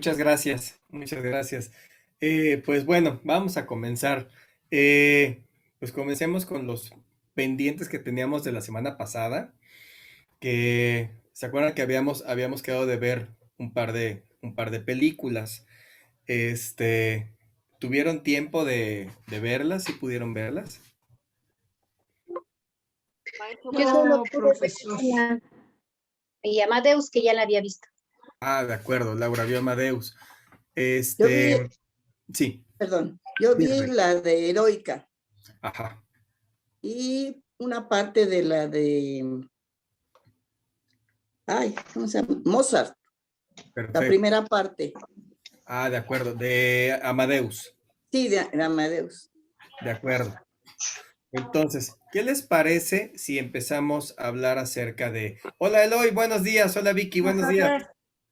muchas gracias, muchas gracias. Pues bueno, vamos a comenzar. Eh, pues comencemos con los pendientes que teníamos de la semana pasada, que se acuerdan que habíamos quedado de ver un par de películas. Este, ¿Tuvieron tiempo de verlas? ¿Sí pudieron verlas? Yo solo Maestro, pude ver profesor. una y Amadeus, que ya la había visto. Ah, de acuerdo, Laura vio Amadeus. Yo vi, Sí, yo vi dígame. la de Heroica Ajá, y una parte de la de, ¿cómo se llama? Mozart, la perfecto. primera parte. Ah, de acuerdo, de Amadeus. Sí, de Amadeus. De acuerdo. Entonces, ¿qué les parece si empezamos a hablar acerca de... Hola Eloy, buenos días. Hola Vicky, buenos días.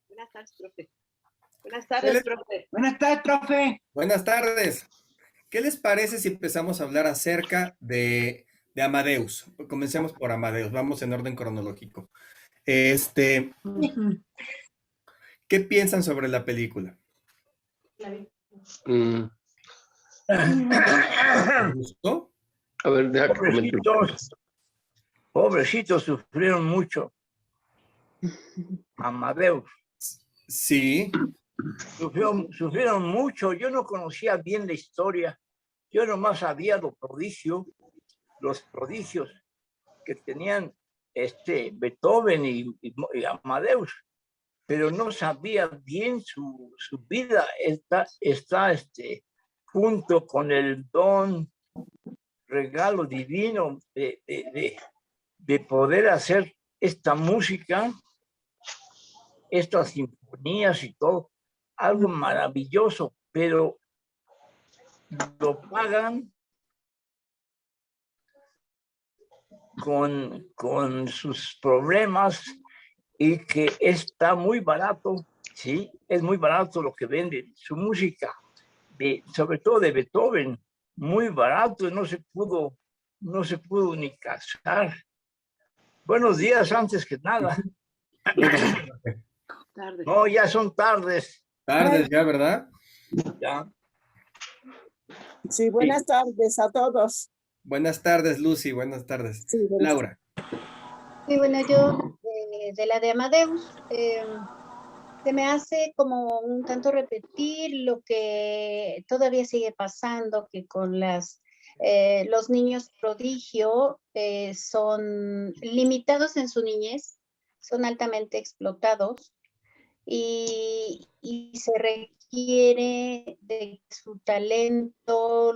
Buenas tardes, profe. Buenas ¿Qué tardes, les- profe. Buenas tardes, profe. Buenas tardes. ¿Qué les parece si empezamos a hablar acerca de Amadeus? Comencemos por Amadeus, vamos en orden cronológico. Ujú. ¿Qué piensan sobre la película? Mm, ¿Les gustó? a ver, deja que comente. Pobrecitos, sufrieron mucho. Amadeus, Sí, sufrieron mucho. Yo no conocía bien la historia. Yo nomás sabía los prodigios que tenían Beethoven y Amadeus, pero no sabía bien su vida. Está junto con el don, regalo divino de poder hacer esta música, estas sinfonías y todo, algo maravilloso, pero lo pagan con sus problemas y que está muy barato, ¿sí? Es muy barato lo que vende su música, sobre todo de Beethoven, muy barato, no se pudo ni casar. Buenos días antes que nada. Tardes. No, ya son tardes, tardes ya, ¿verdad? ya. Sí, buenas tardes a todos. Buenas tardes, Lucy, buenas tardes. Sí, buenas Laura. Y bueno, yo de la de Amadeus, se me hace como un tanto repetir lo que todavía sigue pasando, que con los niños prodigio son limitados en su niñez, son altamente explotados y se requiere de que su talento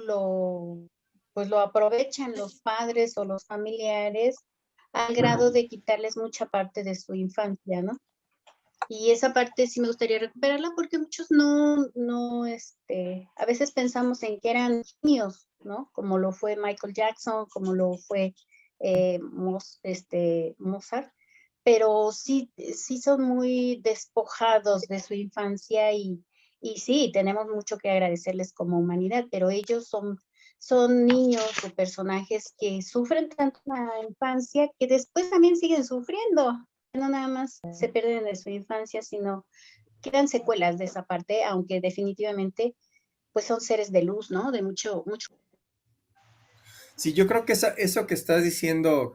pues lo aprovechan los padres o los familiares al grado de quitarles mucha parte de su infancia, ¿no? Y esa parte sí me gustaría recuperarla porque muchos a veces pensamos en que eran genios, ¿no? Como lo fue Michael Jackson, como lo fue Mozart, pero sí son muy despojados de su infancia y sí, tenemos mucho que agradecerles como humanidad, pero ellos son niños o personajes que sufren tanto en la infancia que después también siguen sufriendo. No nada más se pierden de su infancia, sino quedan secuelas de esa parte, aunque definitivamente pues son seres de luz, ¿no? De mucho, mucho. Sí, yo creo que eso que está diciendo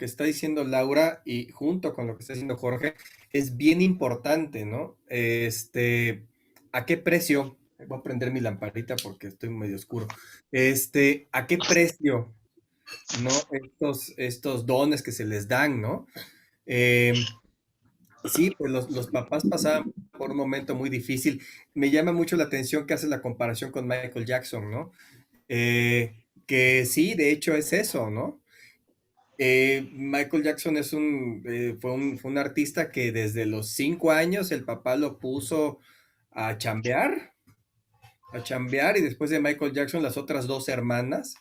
Laura y junto con lo que está diciendo Jorge, es bien importante, ¿no? ¿A qué precio? Voy a prender mi lamparita porque estoy medio oscuro. ¿A qué precio, ¿no? Estos dones que se les dan, ¿no? Eh, sí, pues los papás pasaban por un momento muy difícil. Me llama mucho la atención que hace la comparación con Michael Jackson, ¿no? Que sí, de hecho es eso, ¿no? Michael Jackson fue un artista que desde los 5 años el papá lo puso a chambear, y después de Michael Jackson las otras dos hermanas,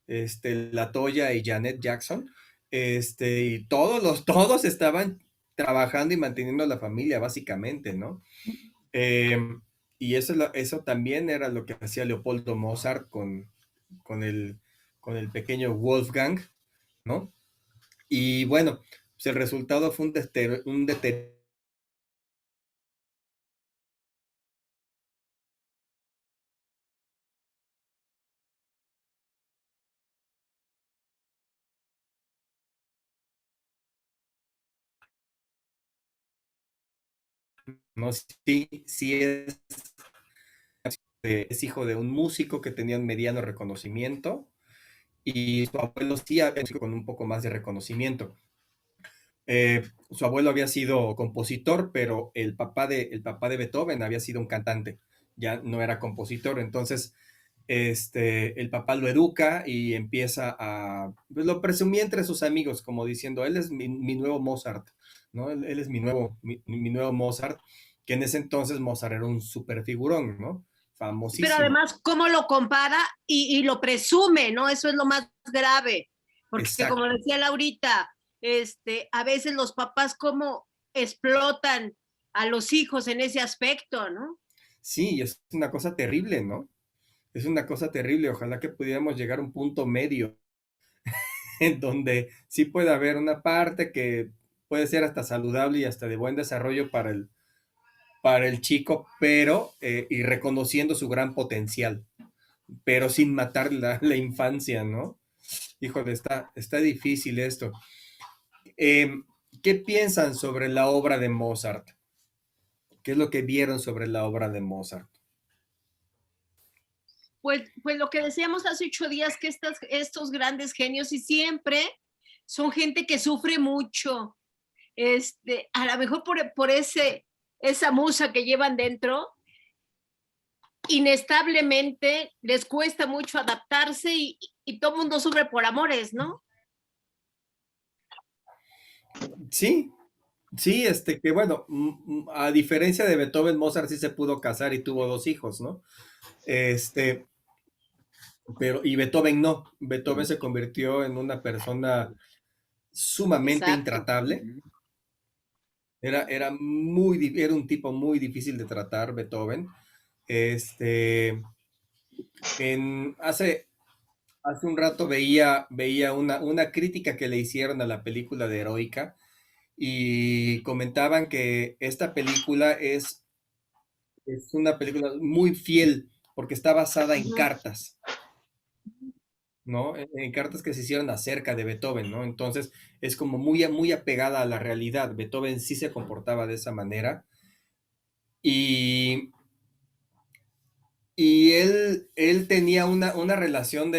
la Toya y Janet Jackson, y todos estaban trabajando y manteniendo a la familia básicamente, ¿no? Eh, y eso también era lo que hacía Leopoldo Mozart con el, con el pequeño Wolfgang, ¿no? Y bueno, pues el resultado fue un deterioro ¿no? Sí, sí es hijo de un músico que tenía un mediano reconocimiento y su abuelo sí había sido con un poco más de reconocimiento. Su abuelo había sido compositor, pero el papá de Beethoven había sido un cantante, ya no era compositor. Entonces, el papá lo educa y empieza pues lo presumía entre sus amigos, como diciendo, él es mi nuevo Mozart, ¿no? Él es mi nuevo Mozart, que en ese entonces Mozart era un super figurón, ¿no? Pero Famosísimo. además, ¿cómo lo compara y lo presume, ¿no? Eso es lo más grave. Porque como Exacto. decía Laurita, a veces los papás como explotan a los hijos en ese aspecto, ¿no? Sí, es una cosa terrible, ¿no? Es una cosa terrible. Ojalá que pudiéramos llegar a un punto medio en donde sí puede haber una parte que puede ser hasta saludable y hasta de buen desarrollo para el chico, pero y reconociendo su gran potencial, pero sin matar la infancia, ¿no? Híjole, está difícil esto. Eh, ¿Qué piensan sobre la obra de Mozart? ¿Qué es lo que vieron sobre la obra de Mozart? Pues lo que decíamos hace 8 días, que estos grandes genios y siempre son gente que sufre mucho, a lo mejor por esa musa que llevan dentro, inestablemente les cuesta mucho adaptarse y todo el mundo sufre por amores, ¿no? Sí, sí, que bueno, a diferencia de Beethoven, Mozart sí se pudo casar y tuvo 2 hijos, ¿no? Y Beethoven no. Beethoven se convirtió en una persona sumamente Exacto. intratable. Era un tipo muy difícil de tratar, Beethoven. Este, hace un rato veía una crítica que le hicieron a la película de Heroica y comentaban que esta película es una película muy fiel porque está basada en cartas, ¿no? En cartas que se hicieron acerca de Beethoven, ¿no? Entonces es como muy apegada a la realidad. Beethoven sí se comportaba de esa manera y, y él tenía una relación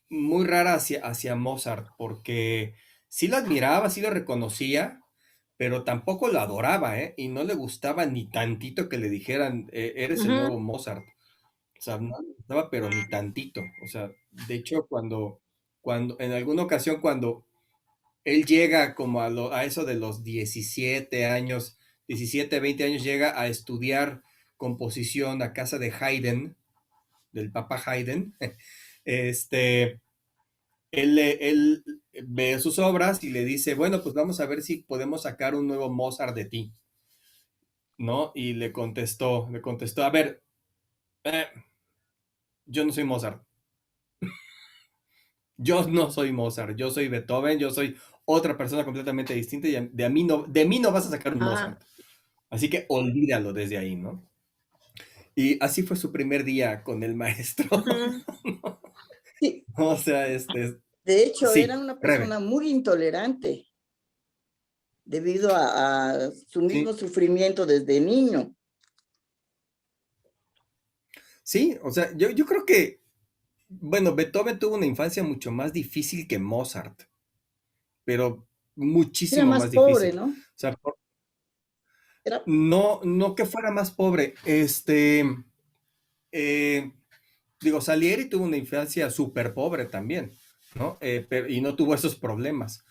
muy rara hacia Mozart porque sí lo admiraba, sí lo reconocía, pero tampoco lo adoraba, ¿eh? Y no le gustaba ni tantito que le dijeran, eres el nuevo Mozart. O sea, no le gustaba, pero ni tantito. O sea, de hecho, en alguna ocasión, cuando él llega como a eso de los 17 años, 17, 20 años, llega a estudiar composición a casa de Haydn, del Papa Haydn, este, él ve sus obras y le dice, bueno, pues vamos a ver si podemos sacar un nuevo Mozart de ti, ¿no? Y le contestó, a ver, eh, yo no soy Mozart. Yo no soy Mozart, yo soy Beethoven, yo soy otra persona completamente distinta y de mí no vas a sacar un Ah, Mozart. Así que olvídalo desde ahí, ¿no? Y así fue su primer día con el maestro. Sí, O sea, de hecho, era sí, una Rebe, persona muy intolerante debido a su mismo sí, sufrimiento desde niño. sí, o sea, yo creo que, bueno, Beethoven tuvo una infancia mucho más difícil que Mozart, pero Era muchísimo más más pobre, difícil. ¿no? O sea, Era, no que fuera más pobre, eh, digo, Salieri tuvo una infancia súper pobre también, ¿no? Y no tuvo esos problemas.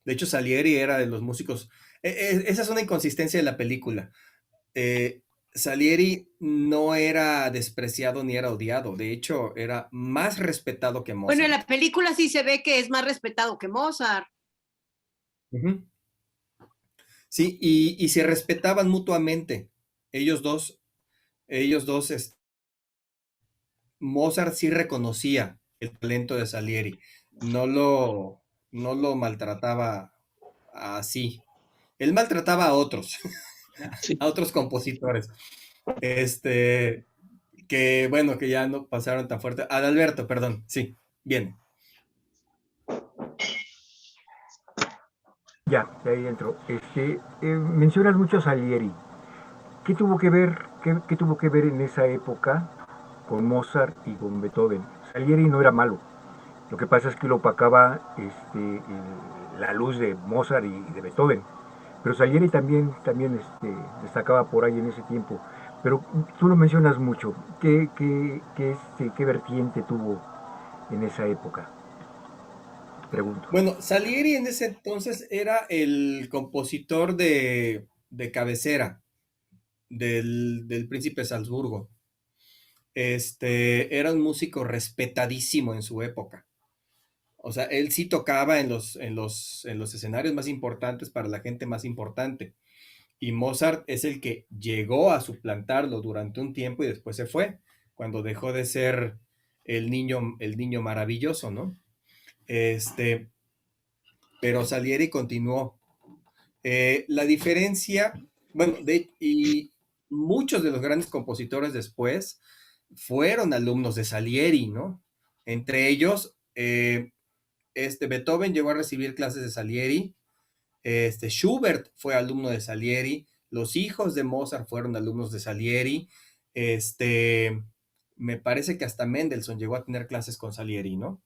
De hecho, Salieri era de los músicos. Esa es una inconsistencia de la película. Eh, Salieri no era despreciado ni era odiado. De hecho, era más respetado que bueno, en Mozart. la película sí se ve que es más respetado que Mozart. Ujú. Sí, y se respetaban mutuamente. Ellos dos, ellos dos, Mozart sí reconocía el talento de Salieri, no lo, no lo maltrataba así. Él maltrataba a otros, Sí. a otros compositores, este, que bueno, que ya no pasaron tan fuerte. Adalberto, perdón, sí, bien. Ya, ahí entro. Mencionas mucho a Salieri. ¿Qué tuvo que ver, qué tuvo que ver en esa época con Mozart y con Beethoven? Salieri no era malo. Lo que pasa es que lo opacaba la luz de Mozart y de Beethoven. Pero Salieri también destacaba por ahí en ese tiempo. Pero tú lo mencionas mucho. ¿Qué vertiente tuvo en esa época? Pregunto. Bueno, Salieri en ese entonces era el compositor de cabecera del príncipe Salzburgo. Era un músico respetadísimo en su época. O sea, él sí tocaba en los escenarios más importantes para la gente más importante. Y Mozart es el que llegó a suplantarlo durante un tiempo y después se fue, cuando dejó de ser el niño maravilloso, ¿no? Este, pero Salieri continuó. La diferencia, bueno, y muchos de los grandes compositores después fueron alumnos de Salieri, ¿no? Entre ellos, Beethoven llegó a recibir clases de Salieri, Schubert fue alumno de Salieri, los hijos de Mozart fueron alumnos de Salieri, este, me parece que hasta Mendelssohn llegó a tener clases con Salieri, ¿no?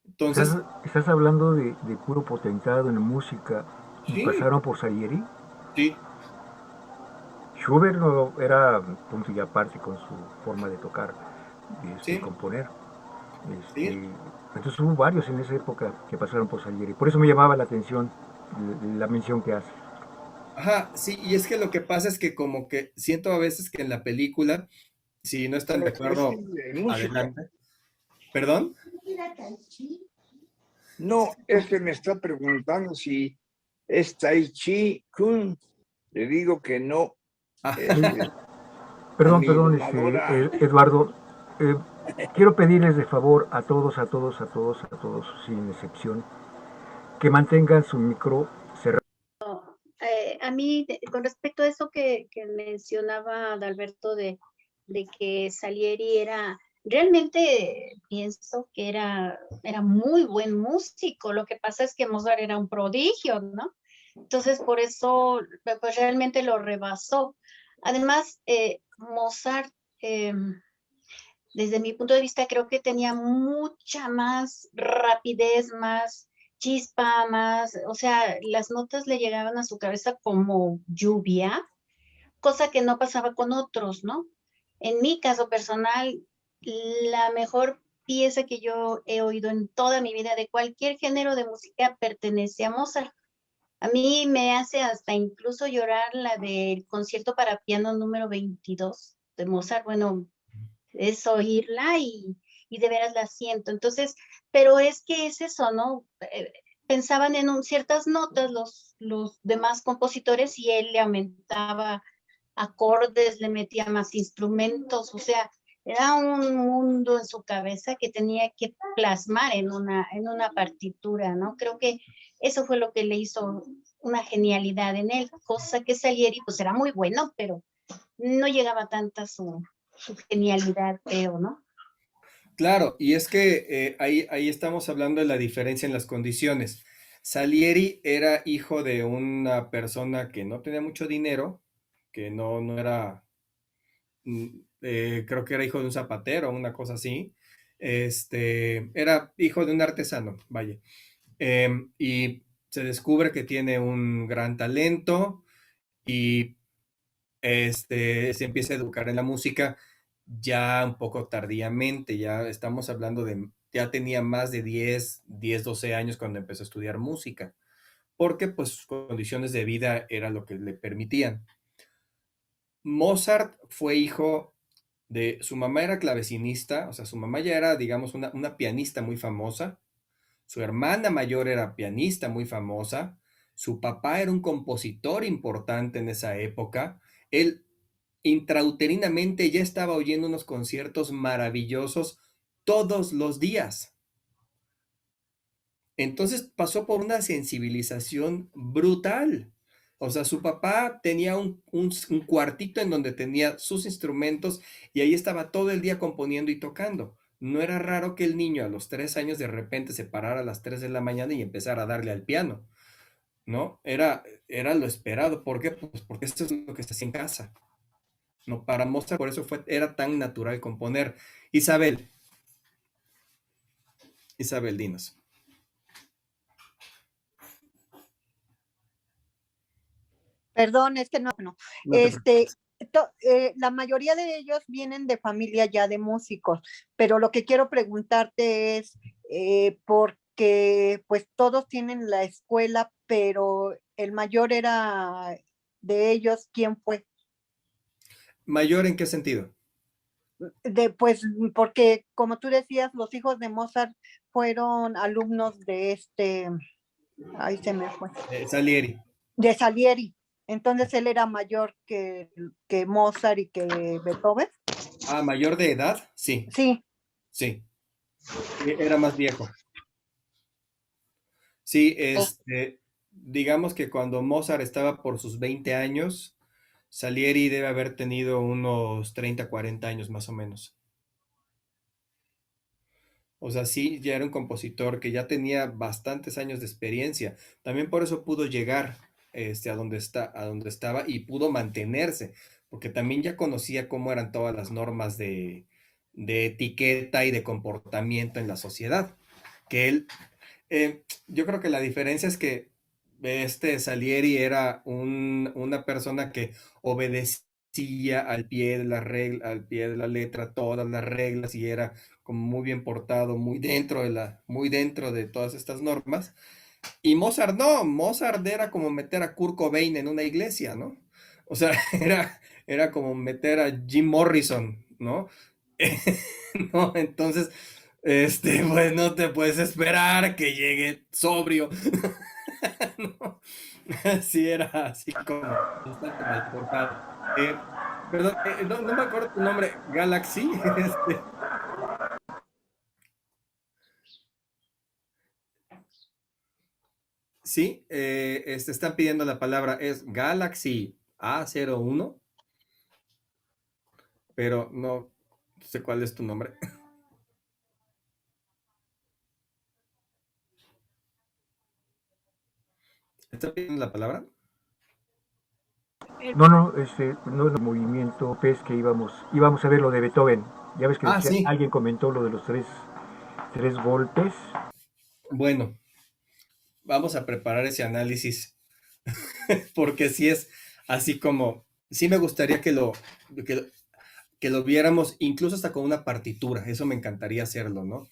¿Estás, Entonces, estás hablando de puro potentado en la música y sí, pasaron por Salieri? sí, Schubert no era punto y aparte con su forma de tocar y sí, componer. sí. Este, entonces hubo varios en esa época que pasaron por Salieri. Por eso me llamaba la atención la mención que hace. Ajá, sí, y es que lo que pasa es que como que siento a veces que en la película, si no están de Es acuerdo, de música. adelante. ¿Perdón? No, es que me está preguntando si es Tai Chi Kun. Le digo que no. Este, Perdón, animadora. Eduardo. eh, quiero pedirles de favor a todos, sin excepción, que mantengan su micro cerrado. A mí, con respecto a eso que mencionaba Adalberto de que Salieri realmente pienso que era muy buen músico. Lo que pasa es que Mozart era un prodigio, ¿no? Entonces, por eso, pues realmente lo rebasó. Además, Mozart, desde mi punto de vista, creo que tenía mucha más rapidez, más chispa, más, o sea, las notas le llegaban a su cabeza como lluvia, cosa que no pasaba con otros, ¿no? En mi caso personal, la mejor pieza que yo he oído en toda mi vida de cualquier género de música pertenece a Mozart. A mí me hace hasta incluso llorar la del concierto para piano número 22 de Mozart. Bueno, es oírla y de veras la siento. Entonces, pero es que es eso, ¿no? Pensaban en ciertas notas los demás compositores y él le aumentaba acordes, le metía más instrumentos, o sea, era un mundo en su cabeza que tenía que plasmar en una partitura, ¿no? Creo que eso fue lo que le hizo una genialidad en él, cosa que Salieri pues era muy bueno, pero no llegaba tanta su genialidad, creo, ¿no? Claro, y es que ahí estamos hablando de la diferencia en las condiciones. Salieri era hijo de una persona que no tenía mucho dinero, que no era, creo que era hijo de un zapatero, una cosa así. Era hijo de un artesano, vaya. Y se descubre que tiene un gran talento y se empieza a educar en la música ya un poco tardíamente, ya estamos hablando ya tenía más de 12 años cuando empezó a estudiar música, porque pues sus condiciones de vida era lo que le permitían. Mozart fue hijo su mamá era clavecinista, o sea, su mamá ya era, digamos, una pianista muy famosa, su hermana mayor era pianista muy famosa, su papá era un compositor importante en esa época, él intrauterinamente ya estaba oyendo unos conciertos maravillosos todos los días. Entonces pasó por una sensibilización brutal. O sea, su papá tenía un cuartito en donde tenía sus instrumentos y ahí estaba todo el día componiendo y tocando. No era raro que el niño a los 3 años de repente se parara a las 3 de la mañana y empezara a darle al piano. ¿no? Era lo esperado. ¿Por qué? Pues porque esto es lo que se hacía en casa, ¿no? Para Mozart, por eso era tan natural componer. Isabel, Isabel, dinos. Perdón, es que no. No te preocupes. La mayoría de ellos vienen de familia ya de músicos, pero lo que quiero preguntarte es, porque pues todos tienen la escuela, pero el mayor era de ellos, ¿quién fue? ¿Mayor en qué sentido? Pues porque como tú decías, los hijos de Mozart fueron alumnos de ahí se me fue, Salieri. de Salieri. Entonces él era mayor que Mozart y que Beethoven. Ah, mayor de edad, sí, Sí, sí. Era más viejo. Sí, digamos que cuando Mozart estaba por sus 20 años, Salieri debe haber tenido unos 30, 40 años más o menos. O sea, sí, ya era un compositor que ya tenía bastantes años de experiencia. También por eso pudo llegar a donde estaba y pudo mantenerse, porque también ya conocía cómo eran todas las normas de etiqueta y de comportamiento en la sociedad. Que él, yo creo que la diferencia es que Salieri era una persona que obedecía al pie de la regla, al pie de la letra, todas las reglas y era como muy bien portado, muy dentro de todas estas normas. Y Mozart no, Mozart era como meter a Kurt Cobain en una iglesia, ¿no? O sea, era como meter a Jim Morrison, ¿no? ¿No? Entonces, pues no te puedes esperar que llegue sobrio. ¿No? Sí, era así como bastante mal portado. Perdón, no me acuerdo tu nombre, Galaxy. Sí, están pidiendo la palabra, es Galaxy A01, pero no sé cuál es tu nombre. ¿Están pidiendo la palabra? No, no es el movimiento, es que íbamos a ver lo de Beethoven. Ya ves que Ah, sí. alguien comentó lo de los tres golpes. Bueno, vamos a preparar ese análisis, porque sí es así como, sí me gustaría que, que lo viéramos incluso hasta con una partitura, eso me encantaría hacerlo, ¿no?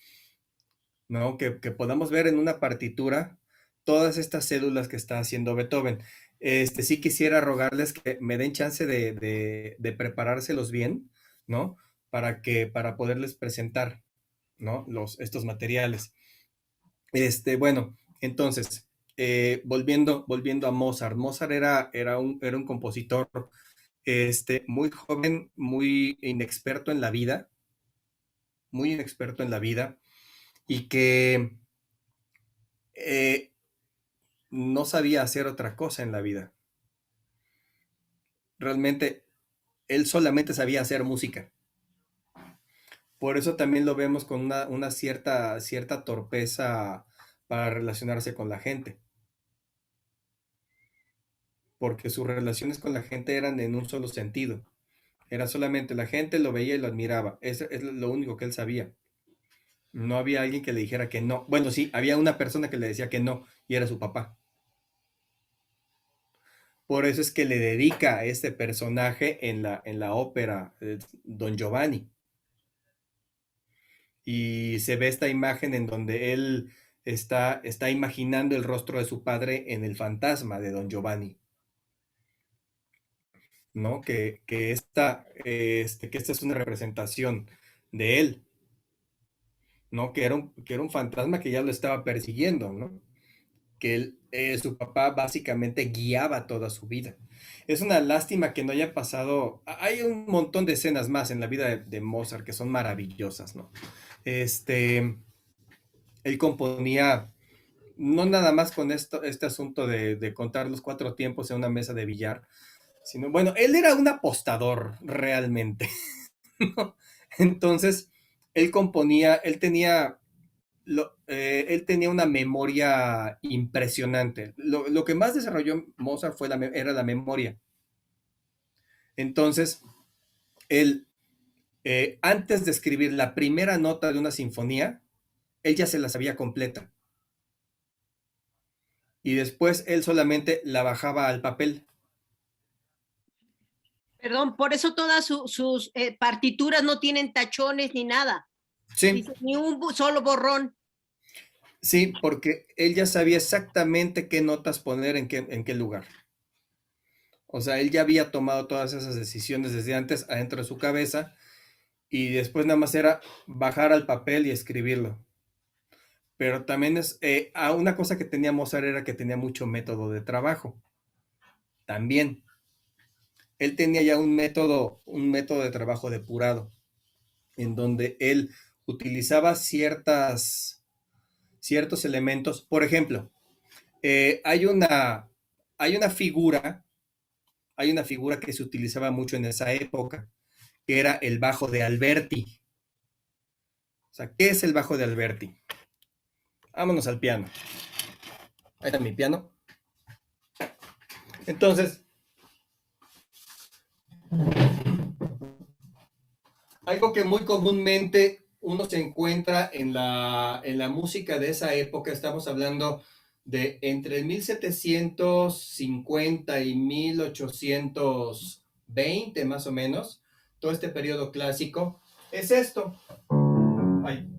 ¿No? Que podamos ver en una partitura todas estas células que está haciendo Beethoven. Sí quisiera rogarles que me den chance de preparárselos bien, ¿no? Para poderles presentar, ¿no? Estos materiales. Bueno, entonces, volviendo a Mozart. Mozart era un compositor, muy joven, muy inexperto en la vida, muy inexperto en la vida, y que eh, no sabía hacer otra cosa en la vida. Realmente, él solamente sabía hacer música. Por eso también lo vemos con una cierta torpeza para relacionarse con la gente. Porque sus relaciones con la gente eran en un solo sentido. Era solamente la gente lo veía y lo admiraba. Eso es lo único que él sabía. No había alguien que le dijera que no. Bueno, sí, había una persona que le decía que no y era su papá. Por eso es que le dedica a este personaje en la ópera Don Giovanni. Y se ve esta imagen en donde él está imaginando el rostro de su padre en el fantasma de Don Giovanni, ¿no? Que esta es una representación de él, ¿no? Que era un fantasma que ya lo estaba persiguiendo, ¿no? Que su papá básicamente guiaba toda su vida. Es una lástima que no haya pasado. Hay un montón de escenas más en la vida de Mozart que son maravillosas, ¿no? Él componía no nada más con este asunto de contar los cuatro tiempos en una mesa de billar, sino, bueno, él era un apostador realmente, ¿no? Entonces, él componía, él tenía él tenía una memoria impresionante. Lo que más desarrolló Mozart era la memoria. Entonces, él, antes de escribir la primera nota de una sinfonía, él ya se la sabía completa. Y después él solamente la bajaba al papel. Perdón, por eso todas sus partituras no tienen tachones ni nada. Sí. Dice, ni un solo borrón. Sí, porque él ya sabía exactamente qué notas poner en qué lugar. O sea, él ya había tomado todas esas decisiones desde antes adentro de su cabeza y después nada más era bajar al papel y escribirlo. Pero también una cosa que tenía Mozart era que tenía mucho método de trabajo. También. Él tenía ya un método de trabajo depurado, en donde él utilizaba ciertos elementos. Por ejemplo, hay una figura que se utilizaba mucho en esa época, que era el bajo de Alberti. O sea, ¿qué es el bajo de Alberti? Vámonos al piano. Ahí está mi piano. Entonces, algo que muy comúnmente uno se encuentra en la música de esa época, estamos hablando de entre 1750 y 1820 más o menos, todo este periodo clásico, es esto. Ay.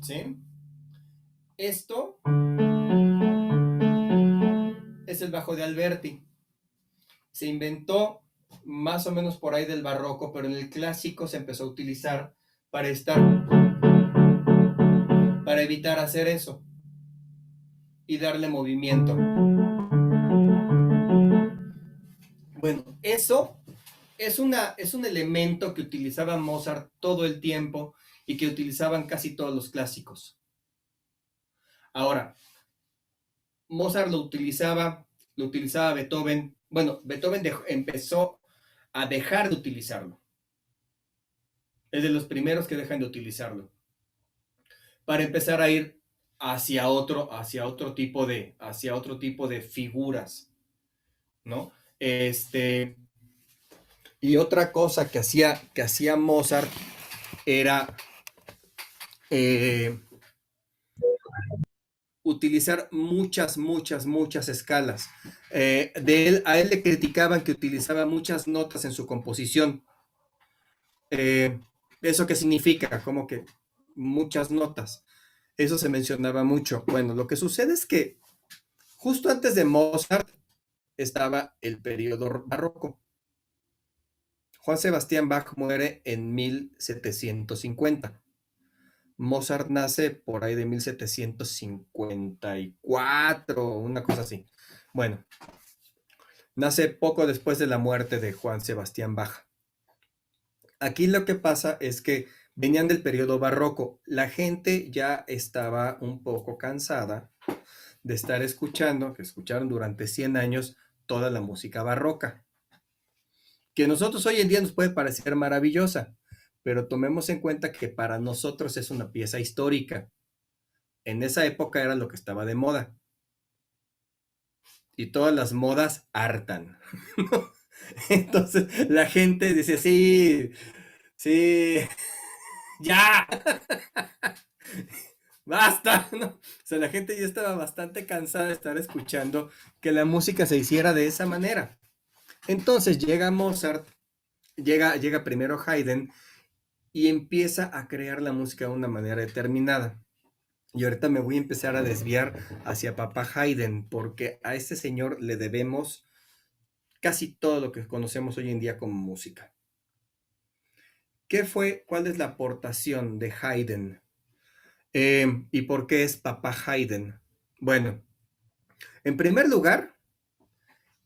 ¿Sí? Esto es el bajo de Alberti. Se inventó más o menos por ahí del barroco, pero en el clásico se empezó a utilizar para evitar hacer eso y darle movimiento. Bueno, eso es un elemento que utilizaba Mozart todo el tiempo y que utilizaban casi todos los clásicos. Ahora, Mozart lo utilizaba Beethoven. Bueno, Beethoven empezó a dejar de utilizarlo. Es de los primeros que dejan de utilizarlo. Para empezar a ir hacia otro tipo de figuras, ¿no? Y otra cosa que hacía Mozart era utilizar muchas escalas. A él le criticaban que utilizaba muchas notas en su composición. ¿Eso qué significa? Como que muchas notas. Eso se mencionaba mucho. Bueno, lo que sucede es que justo antes de Mozart estaba el periodo barroco. Juan Sebastián Bach muere en 1750. Mozart nace por ahí de 1754, una cosa así. Bueno, nace poco después de la muerte de Juan Sebastián Bach. Aquí lo que pasa es que venían del periodo barroco. La gente ya estaba un poco cansada de estar escuchando, que escucharon durante 100 años toda la música barroca, que a nosotros hoy en día nos puede parecer maravillosa, pero tomemos en cuenta que para nosotros es una pieza histórica. En esa época era lo que estaba de moda. Y todas las modas hartan. Entonces la gente dice, sí, ya, basta, ¿no? O sea, la gente ya estaba bastante cansada de estar escuchando que la música se hiciera de esa manera. Entonces llega Mozart, llega primero Haydn y empieza a crear la música de una manera determinada. Y ahorita me voy a empezar a desviar hacia papá Haydn, porque a este señor le debemos casi todo lo que conocemos hoy en día como música. ¿Cuál es la aportación de Haydn? ¿Y por qué es papá Haydn? Bueno, en primer lugar,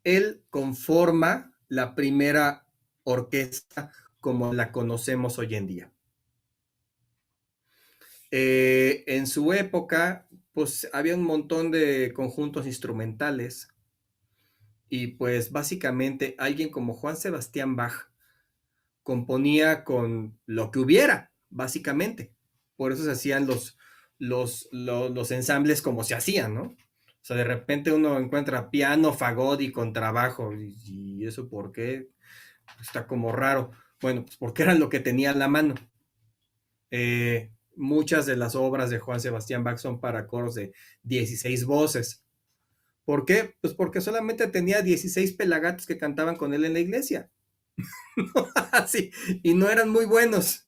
él conforma la primera orquesta como la conocemos hoy en día. En su época, pues había un montón de conjuntos instrumentales y pues básicamente alguien como Juan Sebastián Bach componía con lo que hubiera, básicamente. Por eso se hacían los ensambles como se hacían, ¿no? O sea, de repente uno encuentra piano, fagot y contrabajo. ¿Y eso por qué? Está como raro. Bueno, pues porque era lo que tenía a la mano. Muchas de las obras de Juan Sebastián Bach son para coros de 16 voces. ¿Por qué? Pues porque solamente tenía 16 pelagatos que cantaban con él en la iglesia. Así, y no eran muy buenos,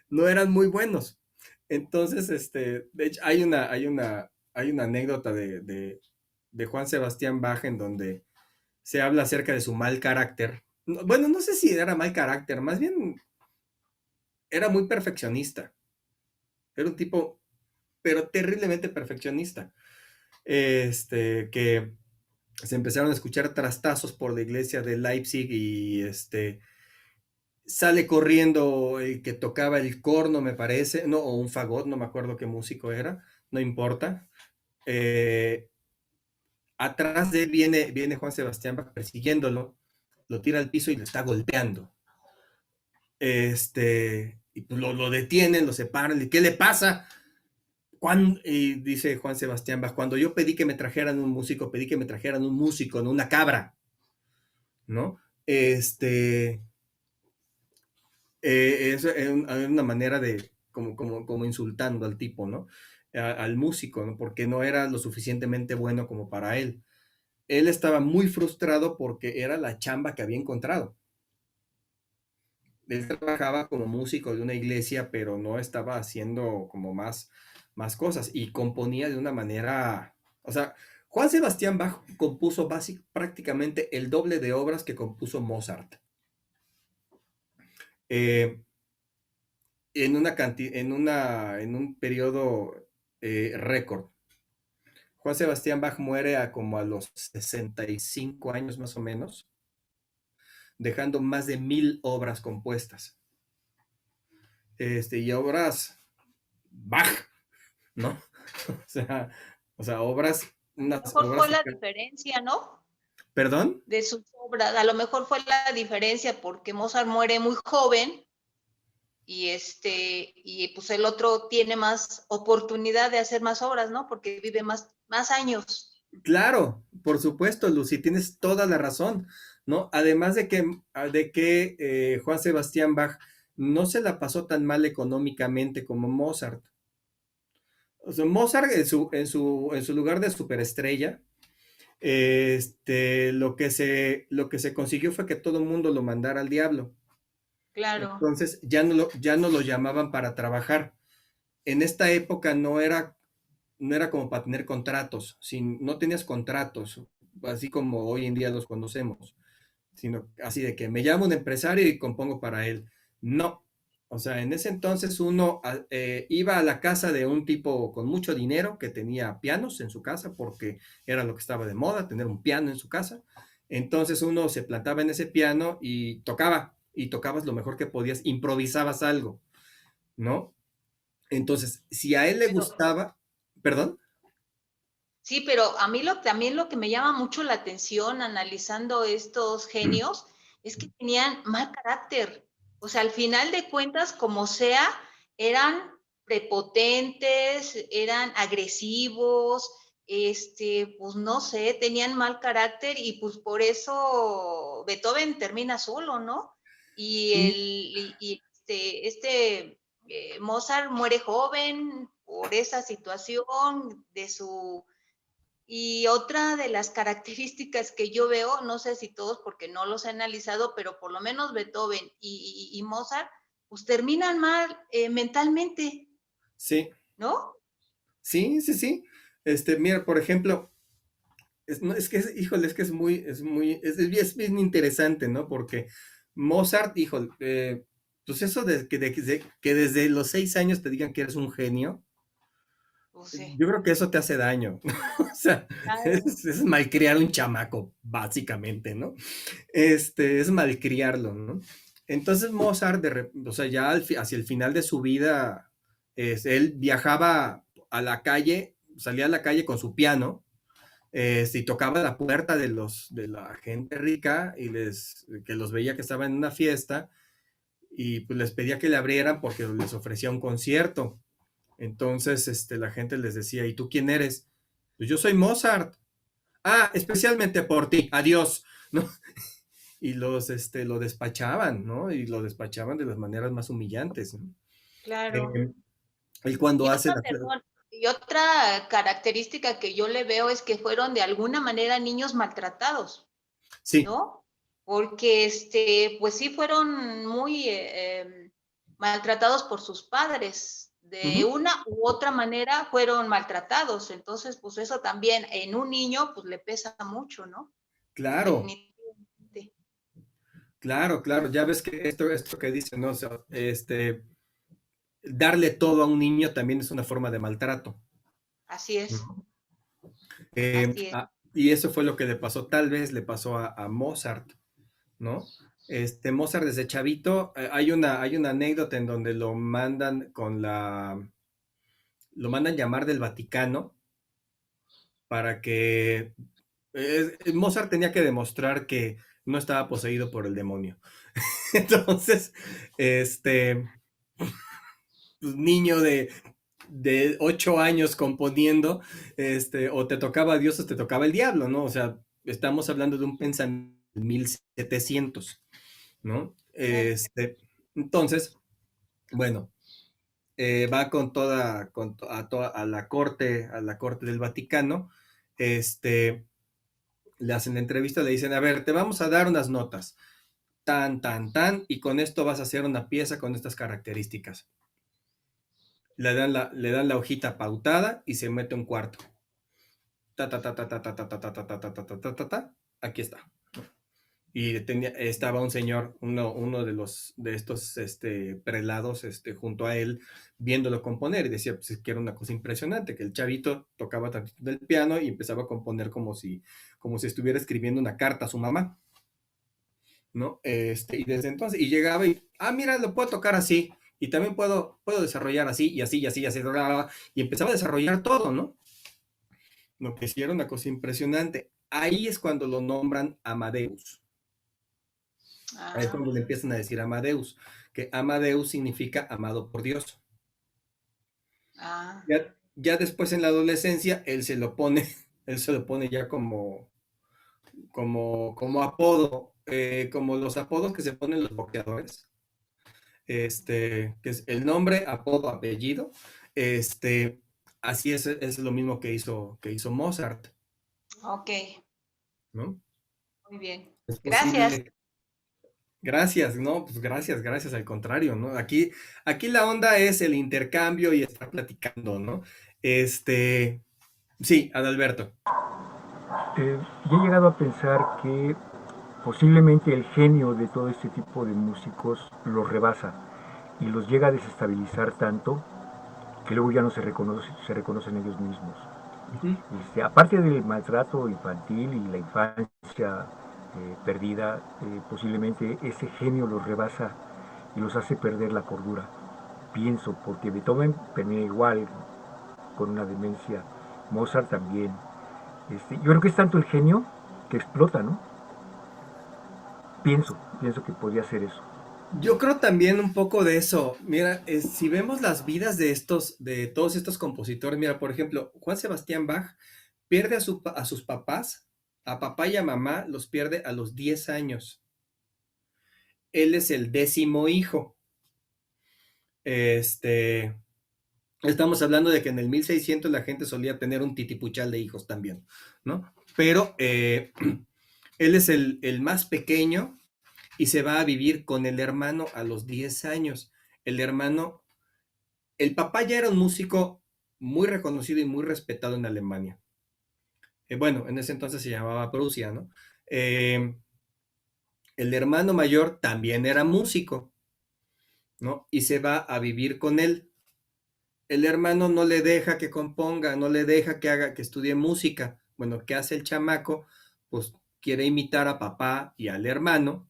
no eran muy buenos. Entonces, de hecho, hay una anécdota de Juan Sebastián Bach en donde se habla acerca de su mal carácter. Bueno, no sé si era mal carácter, más bien era muy perfeccionista. Era un tipo, pero terriblemente perfeccionista. Que se empezaron a escuchar trastazos por la iglesia de Leipzig y sale corriendo el que tocaba el corno, me parece, no, o un fagot, no me acuerdo qué músico era, no importa. Atrás de él viene Juan Sebastián Bach persiguiéndolo, lo tira al piso y lo está golpeando. Y pues lo detienen, lo separan, ¿y qué le pasa? Y dice Juan Sebastián Bach, cuando yo pedí que me trajeran un músico, pedí que me trajeran un músico, no una cabra, ¿no? Es una manera de, como insultando al tipo, ¿no? Al músico, ¿no? Porque no era lo suficientemente bueno como para él. Él estaba muy frustrado porque era la chamba que había encontrado. Él trabajaba como músico de una iglesia, pero no estaba haciendo como más cosas y componía de una manera, o sea, Juan Sebastián Bach compuso prácticamente el doble de obras que compuso Mozart. En un periodo récord. Juan Sebastián Bach muere como a los 65 años más o menos, dejando más de 1000 obras compuestas. Y obras Bach, ¿no? o sea, obras, A lo unas mejor obras. fue la diferencia, ¿no? ¿Perdón? De sus obras. A lo mejor fue la diferencia porque Mozart muere muy joven y pues el otro tiene más oportunidad de hacer más obras, ¿no? Porque vive más años. Claro, por supuesto, Lucy, tienes toda la razón, ¿no? Además de que Juan Sebastián Bach no se la pasó tan mal económicamente como Mozart. O sea, Mozart en su lugar de superestrella, lo que se consiguió fue que todo el mundo lo mandara al diablo. Claro. Entonces ya no lo llamaban para trabajar. En esta época no era como para tener contratos, no tenías contratos, así como hoy en día los conocemos, sino así de que me llamo un empresario y compongo para él. No. O sea, en ese entonces uno iba a la casa de un tipo con mucho dinero que tenía pianos en su casa porque era lo que estaba de moda, tener un piano en su casa. Entonces uno se plantaba en ese piano y tocabas lo mejor que podías, improvisabas algo, ¿no? Entonces, si a él le gustaba, perdón. Sí, pero a mí también lo que me llama mucho la atención analizando estos genios es que tenían mal carácter. O sea, al final de cuentas, como sea, eran prepotentes, eran agresivos, pues no sé, tenían mal carácter y pues por eso Beethoven termina solo, ¿no? Mozart muere joven por esa situación de su. Y otra de las características que yo veo, no sé si todos porque no los he analizado, pero por lo menos Beethoven y Mozart, pues terminan mal mentalmente. Sí. ¿No? Sí. Mira, por ejemplo, híjole, es que es bien interesante, ¿no? Porque Mozart, híjole, pues eso de que desde los 6 años te digan que eres un genio, Pues sí. yo creo que eso te hace daño. O sea, Claro. es malcriar un chamaco, básicamente, ¿no? Es malcriarlo, ¿no? Entonces Mozart, o sea, ya hacia el final de su vida, Él viajaba a la calle, salía a la calle con su piano, y tocaba la puerta de la gente rica y que los veía que estaban en una fiesta y pues les pedía que le abrieran porque les ofrecía un concierto. Entonces la gente les decía, ¿y tú quién eres? Pues yo soy Mozart. Ah, especialmente por ti, adiós, ¿no? Y lo despachaban, ¿no? Y lo despachaban de las maneras más humillantes, ¿no? Claro. Él cuando Y hace otra, perdón, y otra característica que yo le veo es que fueron de alguna manera niños maltratados, Sí. ¿no? Porque pues sí fueron muy maltratados por sus padres. De una u otra manera fueron maltratados. Entonces, pues eso también en un niño pues le pesa mucho, ¿no? Claro. Definitivamente. Claro, claro. Ya ves que esto que dicen, ¿no? O sea, darle todo a un niño también es una forma de maltrato. Así es. Así es. Y eso fue lo que le pasó, tal vez le pasó a Mozart, ¿no? Mozart desde chavito, hay una anécdota en donde lo mandan llamar del Vaticano para que Mozart tenía que demostrar que no estaba poseído por el demonio. Entonces, pues, niño de 8 años componiendo, o te tocaba Dios o te tocaba el diablo, ¿no? O sea, estamos hablando de un pensamiento de 1700, ¿no? Entonces, bueno, va con toda, a la corte del Vaticano, le hacen la entrevista, le dicen, a ver, te vamos a dar unas notas, tan, tan, tan, y con esto vas a hacer una pieza con estas características. Le dan la hojita pautada y se mete un cuarto. Ta, ta, ta, ta, ta, ta, ta, ta, ta, ta, ta, ta, ta, ta, ta, ta, aquí está. Y estaba un señor, uno de estos prelados, junto a él, viéndolo componer, y decía pues, que era una cosa impresionante, que el chavito tocaba tantito del piano y empezaba a componer como si estuviera escribiendo una carta a su mamá, ¿no? Y desde entonces, y llegaba y, mira, lo puedo tocar así, y también puedo desarrollar así, y así, y así, y así, y empezaba a desarrollar todo, ¿no? Lo que sí era una cosa impresionante. Ahí es cuando lo nombran Amadeus. Ahí es cuando le empiezan a decir Amadeus, que Amadeus significa amado por Dios. Ya después en la adolescencia, él se lo pone ya como apodo, como los apodos que se ponen los boxeadores, que es el nombre, apodo, apellido, así es lo mismo que hizo Mozart. Ok. ¿No? Muy bien. Es Gracias. posible. Gracias, no, pues gracias, al contrario, ¿no? Aquí la onda es el intercambio y estar platicando, ¿no? Sí, Adalberto. Yo he llegado a pensar que posiblemente el genio de todo este tipo de músicos los rebasa y los llega a desestabilizar tanto que luego ya no se reconocen ellos mismos. Aparte del maltrato infantil y la infancia perdida, posiblemente ese genio los rebasa y los hace perder la cordura. Pienso, porque Beethoven venía igual, con una demencia, Mozart también. Yo creo que es tanto el genio que explota, ¿no? Pienso que podría ser eso. Yo creo también un poco de eso. Mira, si vemos las vidas de todos estos compositores, mira, por ejemplo, Juan Sebastián Bach pierde a sus papás, a papá y a mamá los pierde a los 10 años. Él es el 10º hijo. Estamos hablando de que en el 1600 la gente solía tener un titipuchal de hijos también, ¿no? Pero él es el más pequeño y se va a vivir con el hermano a los 10 años. El papá ya era un músico muy reconocido y muy respetado en Alemania. Bueno, en ese entonces se llamaba Prusia, ¿no? El hermano mayor también era músico, ¿no? Y se va a vivir con él. El hermano no le deja que componga, no le deja que estudie música. Bueno, ¿qué hace el chamaco? Pues quiere imitar a papá y al hermano,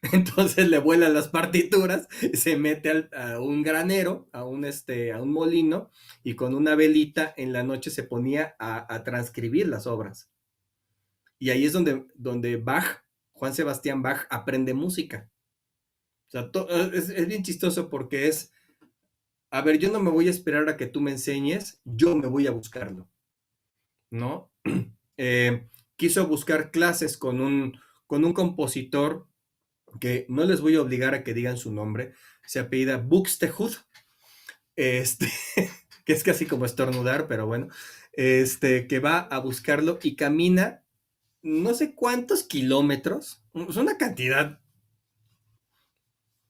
Entonces le vuelan las partituras, se mete a un granero, a un molino, y con una velita en la noche se ponía a transcribir las obras. Y ahí es donde Bach, Juan Sebastián Bach, aprende música. O sea, es bien chistoso porque a ver, yo no me voy a esperar a que tú me enseñes, yo me voy a buscarlo, ¿no? Quiso buscar clases con un compositor que no les voy a obligar a que digan su nombre, se apellida Buxtehude, este, que es casi como estornudar, pero bueno, que va a buscarlo y camina no sé cuántos kilómetros, es una cantidad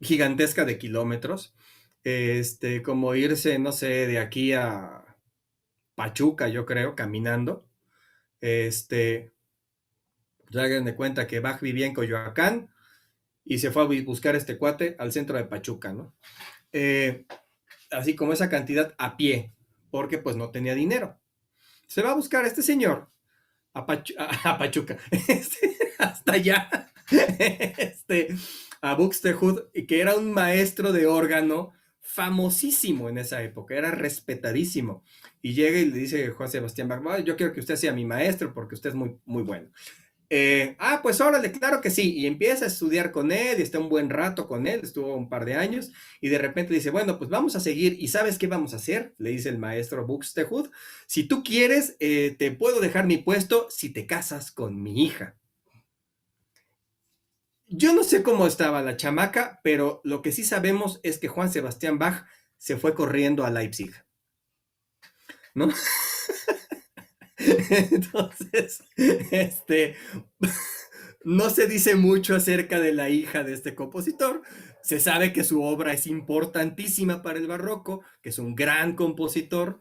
gigantesca de kilómetros, como irse, no sé, de aquí a Pachuca, yo creo, caminando, hagan de cuenta que Bach vivía en Coyoacán y se fue a buscar este cuate al centro de Pachuca, ¿no? Así como esa cantidad a pie, porque pues no tenía dinero. Se va a buscar a este señor a Pachuca, hasta allá, a Buxtehude, que era un maestro de órgano famosísimo en esa época, era respetadísimo. Y llega y le dice Juan Sebastián Bach, yo quiero que usted sea mi maestro porque usted es muy, muy bueno. Pues órale, claro que sí, y empieza a estudiar con él, y está un buen rato con él, estuvo un par de años, y de repente dice, bueno, pues vamos a seguir, ¿y sabes qué vamos a hacer? Le dice el maestro Buxtehude, si tú quieres, te puedo dejar mi puesto si te casas con mi hija. Yo no sé cómo estaba la chamaca, pero lo que sí sabemos es que Juan Sebastián Bach se fue corriendo a Leipzig, ¿no? Entonces, no se dice mucho acerca de la hija de este compositor. Se sabe que su obra es importantísima para el barroco, que es un gran compositor,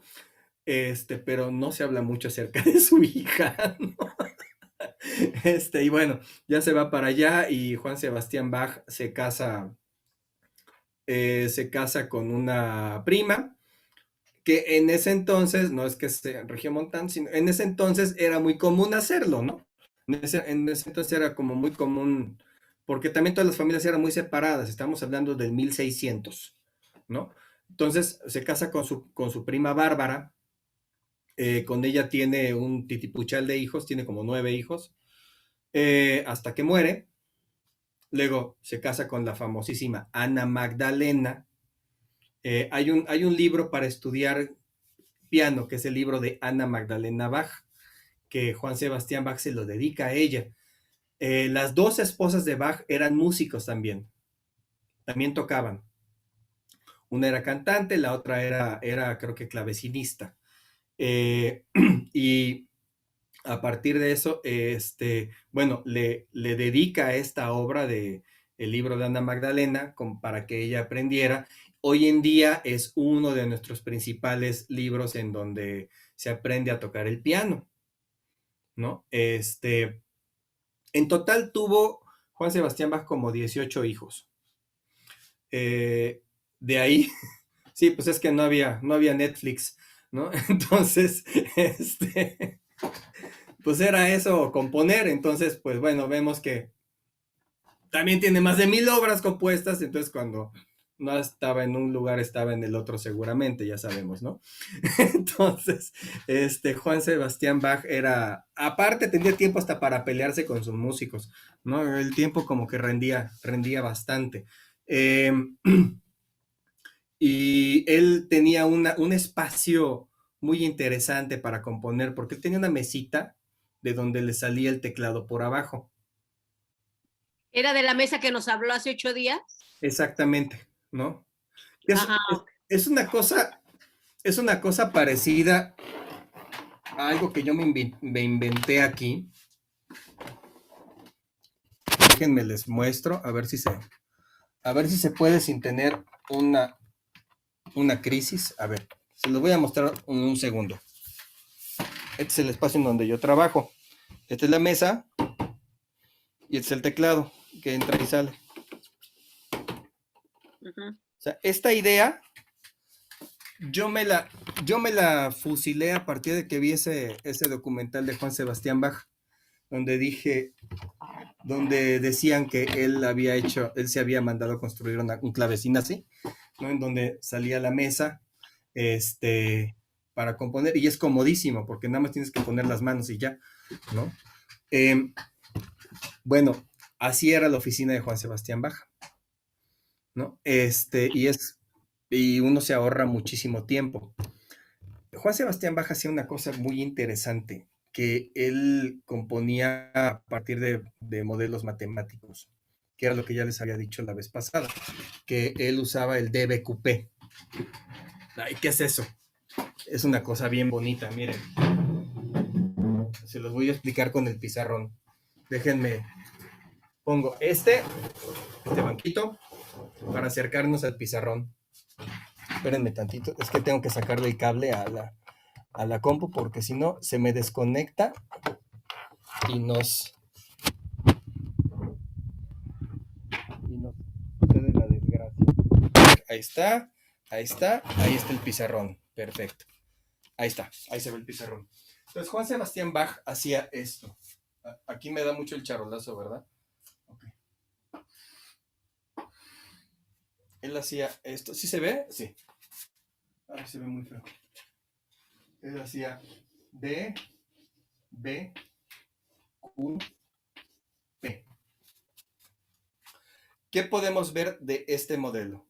pero no se habla mucho acerca de su hija, ¿no? Y bueno, ya se va para allá y Juan Sebastián Bach se casa con una prima, que en ese entonces, no es que sea regiomontano, sino en ese entonces era muy común hacerlo, ¿no? En ese entonces era como muy común, porque también todas las familias eran muy separadas, estamos hablando del 1600, ¿no? Entonces se casa con su prima Bárbara, con ella tiene un titipuchal de hijos, tiene como 9 hijos, hasta que muere. Luego se casa con la famosísima Ana Magdalena. Hay un libro para estudiar piano, que es el libro de Ana Magdalena Bach, que Juan Sebastián Bach se lo dedica a ella. Las dos esposas de Bach eran músicos también tocaban. Una era cantante, la otra era creo que clavecinista. Y a partir de eso, bueno, le dedica esta obra de el libro de Ana Magdalena para que ella aprendiera. Hoy en día es uno de nuestros principales libros en donde se aprende a tocar el piano, ¿no? En total tuvo Juan Sebastián Bach como 18 hijos. De ahí, sí, pues es que no había Netflix, ¿no? Entonces, pues era eso, componer. Entonces, pues bueno, vemos que también tiene más de 1000 obras compuestas, entonces cuando no estaba en un lugar, estaba en el otro seguramente, ya sabemos, ¿no? Entonces, Juan Sebastián Bach aparte tenía tiempo hasta para pelearse con sus músicos, ¿no? El tiempo como que rendía bastante. Y él tenía un espacio muy interesante para componer, porque él tenía una mesita de donde le salía el teclado por abajo. ¿Era de la mesa que nos habló hace 8 días? Exactamente, ¿no? Es una cosa parecida a algo que yo me inventé aquí. Déjenme les muestro, a ver si se puede sin tener una crisis. A ver, se los voy a mostrar en un segundo. Este es el espacio en donde yo trabajo. Esta es la mesa y este es el teclado que entra y sale. O sea, esta idea yo me la fusilé a partir de que vi ese documental de Juan Sebastián Bach, donde dije, donde decían que él se había mandado construir un clavecín así, ¿no? En donde salía la mesa, para componer, y es comodísimo, porque nada más tienes que poner las manos y ya, ¿no? Bueno, así era la oficina de Juan Sebastián Bach, ¿no? Y uno se ahorra muchísimo tiempo. Juan Sebastián Bach hacía una cosa muy interesante, que él componía a partir de modelos matemáticos, que era lo que ya les había dicho la vez pasada, que él usaba el DBQP. Ay, ¿qué es eso? Es una cosa bien bonita, miren. Se los voy a explicar con el pizarrón. Déjenme, pongo este banquito para acercarnos al pizarrón. Espérenme tantito, es que tengo que sacarle el cable a la compu, porque si no se me desconecta y nos sucede la desgracia. Ahí está el pizarrón, perfecto. Ahí está, ahí se ve el pizarrón. Entonces Juan Sebastián Bach hacía esto. Aquí me da mucho el charolazo, ¿verdad? Okay. Él hacía esto. ¿Sí se ve? Sí. Ay, se ve muy feo. Él hacía D, B, Q, P. ¿Qué podemos ver de este modelo?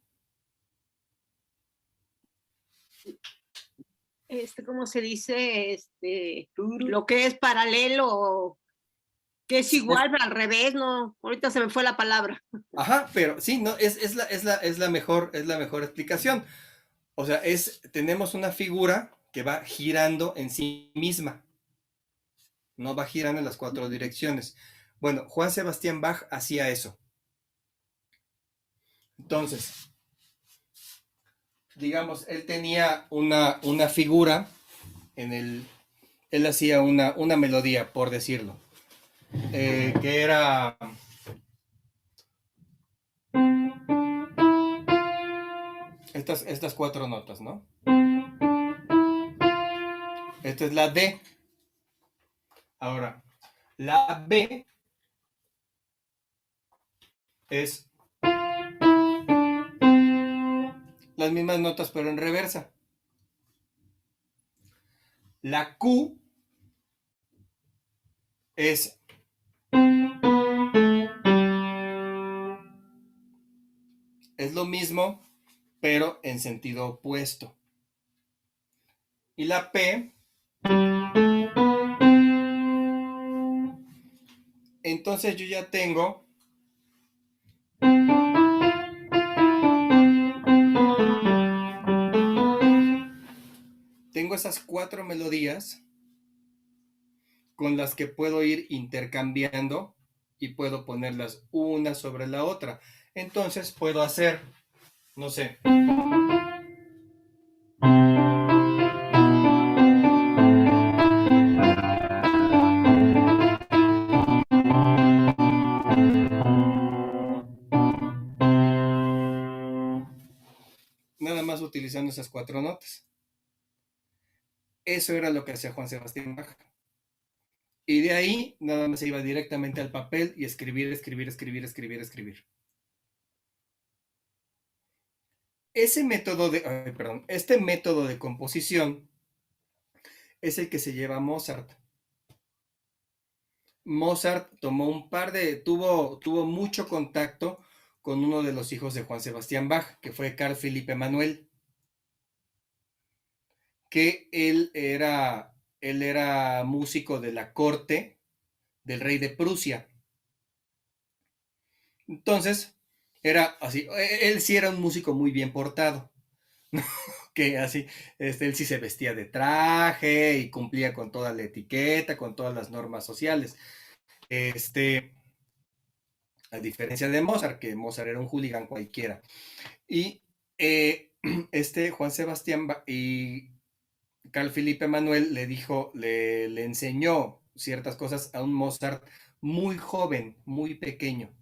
¿Cómo se dice? Lo que es paralelo, que es igual, pero al revés, ¿no? Ahorita se me fue la palabra. Ajá, pero sí, no, es la mejor explicación. O sea, tenemos una figura que va girando en sí misma. No va girando en las 4 direcciones. Bueno, Juan Sebastián Bach hacía eso. Entonces, digamos, él tenía una figura él hacía una melodía, por decirlo, que era estas 4 notas, ¿no? Esta es la D. Ahora, la B es las mismas notas, pero en reversa. La Q es lo mismo, pero en sentido opuesto. Y la P, entonces yo ya tengo esas 4 melodías con las que puedo ir intercambiando y puedo ponerlas una sobre la otra. Entonces puedo hacer, no sé, nada más utilizando esas 4 notas. Eso era lo que hacía Juan Sebastián Bach. Y de ahí nada más se iba directamente al papel y escribir. Este método de composición es el que se lleva a Mozart. Mozart tuvo mucho contacto con uno de los hijos de Juan Sebastián Bach, que fue Carl Philipp Emanuel, que él era músico de la corte del rey de Prusia. Entonces, era así, él sí era un músico muy bien portado, ¿no? Que así, él sí se vestía de traje y cumplía con toda la etiqueta, con todas las normas sociales. A diferencia de Mozart, que Mozart era un hooligan cualquiera. Y Juan Sebastián y Carl Philipp Emanuel le enseñó ciertas cosas a un Mozart muy joven, muy pequeño.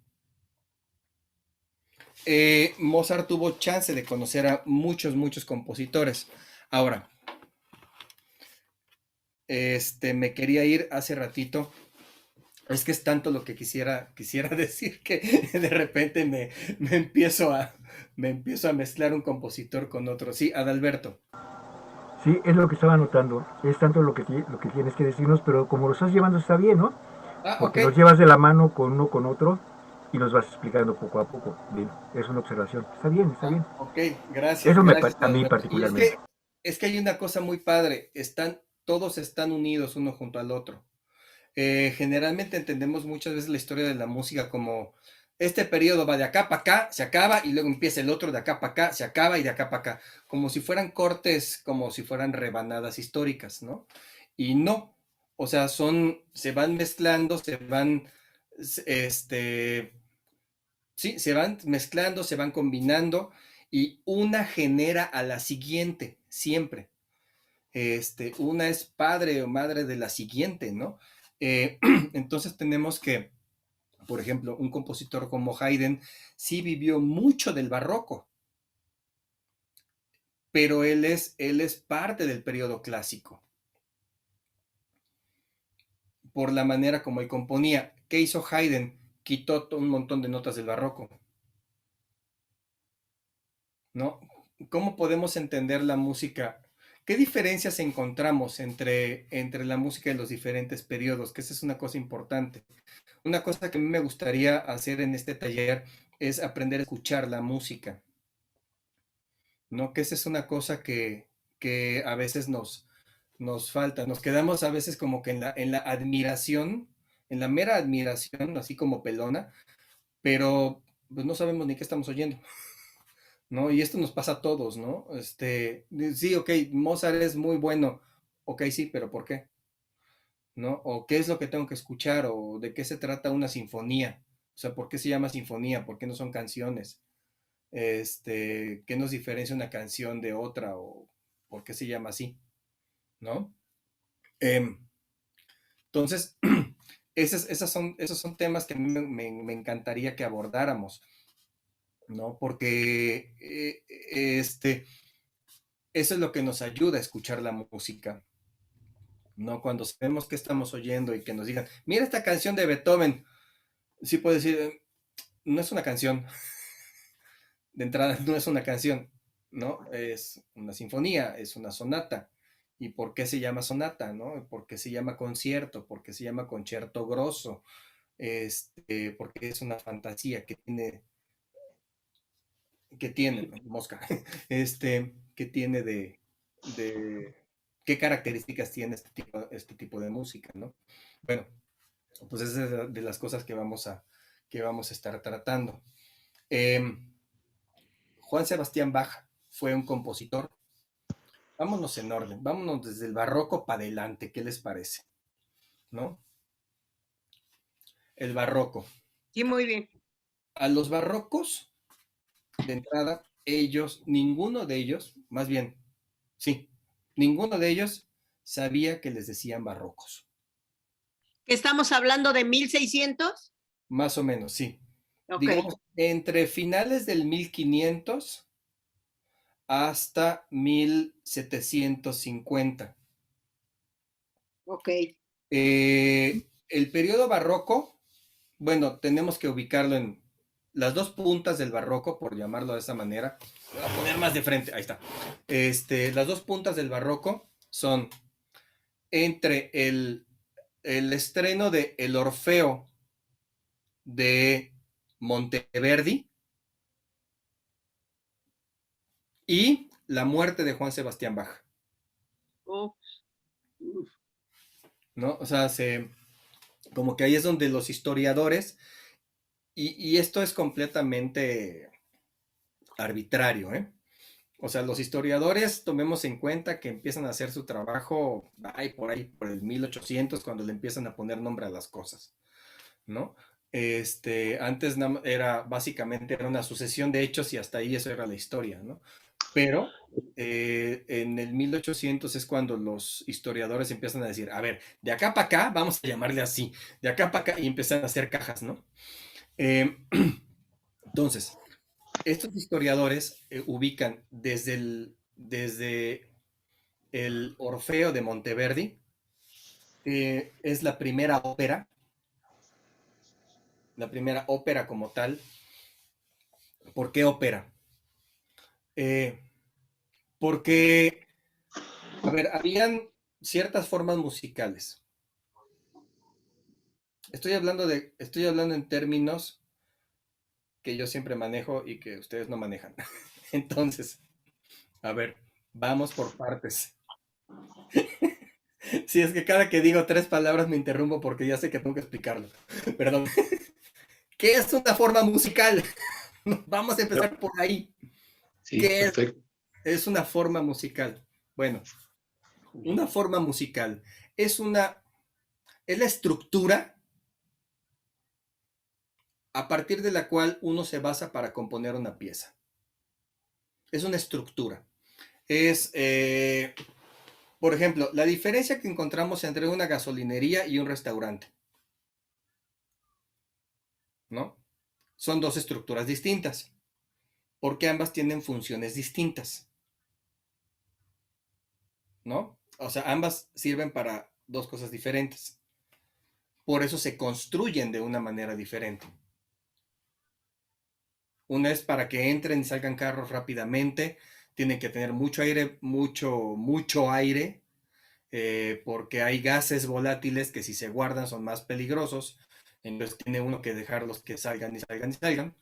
Mozart tuvo chance de conocer a muchos compositores. Ahora, me quería ir hace ratito Es que es tanto lo que quisiera decir que de repente me empiezo a mezclar un compositor con otro. Sí, Adalberto. Sí, es lo que estaba notando. Es tanto lo que tienes que decirnos, pero como lo estás llevando está bien, ¿no? Ah, ok. Porque nos llevas de la mano con uno con otro y nos vas explicando poco a poco. Bien, es una observación. Está bien, está bien. Ok, gracias, Eso gracias, a mí Adalberto. Y particularmente. es que hay una cosa muy padre. Todos están unidos uno junto al otro. Generalmente entendemos muchas veces la historia de la música como este periodo va de acá para acá, se acaba y luego empieza el otro de acá para acá, se acaba y de acá para acá, como si fueran cortes, como si fueran rebanadas históricas, ¿no? Y no, o sea, se van mezclando, sí, se van mezclando, se van combinando y una genera a la siguiente, siempre. Una es padre o madre de la siguiente, ¿no? Entonces tenemos que, por ejemplo, un compositor como Haydn sí vivió mucho del barroco, pero él es parte del periodo clásico, por la manera como él componía. ¿Qué hizo Haydn? Quitó un montón de notas del barroco, ¿no? ¿Cómo podemos entender la música? ¿Qué diferencias encontramos entre la música de los diferentes periodos? Que esa es una cosa importante. Una cosa que a mí me gustaría hacer en este taller es aprender a escuchar la música, ¿no? Que esa es una cosa que a veces nos falta. Nos quedamos a veces como que en la admiración, en la mera admiración, así como pelona, pero pues no sabemos ni qué estamos oyendo, ¿no? Y esto nos pasa a todos, ¿no? Sí, ok, Mozart es muy bueno, ok, sí, pero ¿por qué? ¿No? O qué es lo que tengo que escuchar, o de qué se trata una sinfonía. O sea, ¿por qué se llama sinfonía? ¿Por qué no son canciones? ¿Qué nos diferencia una canción de otra? ¿O por qué se llama así? ¿No? Em, entonces, esos son temas que a mí me encantaría que abordáramos, ¿no? Porque eso es lo que nos ayuda a escuchar la música, ¿no? Cuando sabemos qué estamos oyendo y que nos digan, mira esta canción de Beethoven, sí puedo decir, no es una canción, de entrada no es una canción, ¿no? Es una sinfonía, es una sonata. ¿Y por qué se llama sonata, no? ¿Por qué se llama concierto? ¿Por qué se llama concierto grosso? Porque es una fantasía ¿no? Mosca, que tiene de, qué características tiene este tipo de música, ¿no? Bueno, pues esa es de las cosas que vamos a estar tratando. Juan Sebastián Bach fue un compositor. Vámonos en orden, vámonos desde el barroco para adelante, ¿qué les parece? ¿No? El barroco. Sí, muy bien. A los barrocos, de entrada, ninguno de ellos, más bien, sí, ninguno de ellos sabía que les decían barrocos. ¿Estamos hablando de 1600? Más o menos, sí. Ok. Digamos, entre finales del 1500 hasta 1750. Ok. El periodo barroco, bueno, tenemos que ubicarlo en las dos puntas del barroco, por llamarlo de esa manera. Voy a poner más de frente, ahí está. Las dos puntas del barroco son entre el estreno de El Orfeo de Monteverdi y la muerte de Juan Sebastián Bach. Oh. ¿No? O sea, como que ahí es donde los historiadores, y esto es completamente arbitrario, ¿eh? O sea, los historiadores tomemos en cuenta que empiezan a hacer su trabajo por ahí, por el 1800, cuando le empiezan a poner nombre a las cosas, ¿no? Antes básicamente era una sucesión de hechos y hasta ahí eso era la historia, ¿no? Pero en el 1800 es cuando los historiadores empiezan a decir, a ver, de acá para acá, vamos a llamarle así, de acá para acá, y empiezan a hacer cajas, ¿no? Entonces, estos historiadores ubican desde el Orfeo de Monteverdi, es la primera ópera la primera ópera como tal. ¿Por qué ópera? Porque, a ver, habían ciertas formas musicales. Estoy hablando en términos que yo siempre manejo y que ustedes no manejan. Entonces, a ver, vamos por partes. Si es que cada que digo 3 palabras me interrumpo porque ya sé que tengo que explicarlo. Perdón. ¿Qué es una forma musical? Vamos a empezar por ahí. Sí, ¿Qué perfecto. es una forma musical? Bueno, una forma musical es la estructura a partir de la cual uno se basa para componer una pieza. Es una estructura. Es, por ejemplo, la diferencia que encontramos entre una gasolinería y un restaurante, ¿no? Son 2 estructuras distintas, porque ambas tienen funciones distintas, ¿no? O sea, ambas sirven para 2 cosas diferentes. Por eso se construyen de una manera diferente. Una es para que entren y salgan carros rápidamente, tienen que tener mucho aire, mucho aire, porque hay gases volátiles que si se guardan son más peligrosos, entonces tiene uno que dejarlos que salgan y salgan y salgan.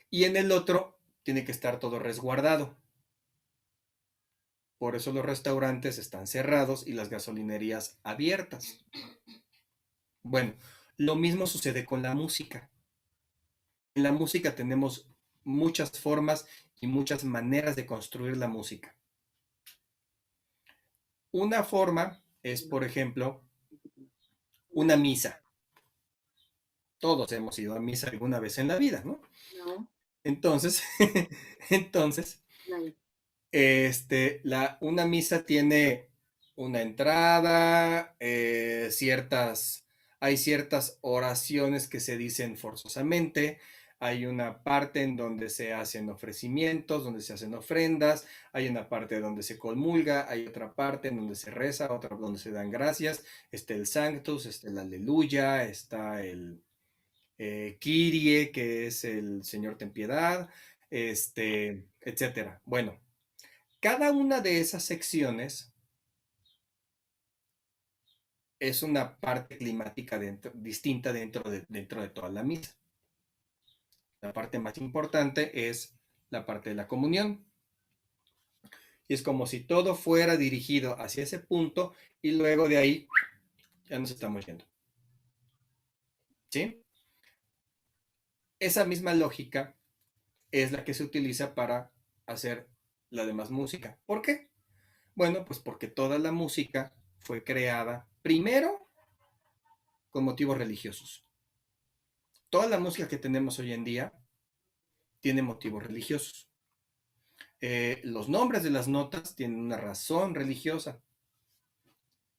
Y en el otro tiene que estar todo resguardado. Por eso los restaurantes están cerrados y las gasolinerías abiertas. Bueno, lo mismo sucede con la música. En la música tenemos muchas formas y muchas maneras de construir la música. Una forma es, por ejemplo, una misa. Todos hemos ido a misa alguna vez en la vida, ¿no? No, Entonces, entonces, no. una misa tiene una entrada, hay ciertas oraciones que se dicen forzosamente, hay una parte en donde se hacen ofrecimientos, donde se hacen ofrendas, hay una parte donde se comulga, hay otra parte en donde se reza, otra donde se dan gracias, está el Sanctus, está el Aleluya, está el Kyrie, que es el Señor ten piedad, etcétera. Bueno, cada una de esas secciones es una parte climática distinta dentro de toda la misa. La parte más importante es la parte de la comunión. Y es como si todo fuera dirigido hacia ese punto y luego de ahí ya nos estamos yendo. ¿Sí? Esa misma lógica es la que se utiliza para hacer la demás música. ¿Por qué? Bueno, pues porque toda la música fue creada primero con motivos religiosos. Toda la música que tenemos hoy en día tiene motivos religiosos. Los nombres de las notas tienen una razón religiosa.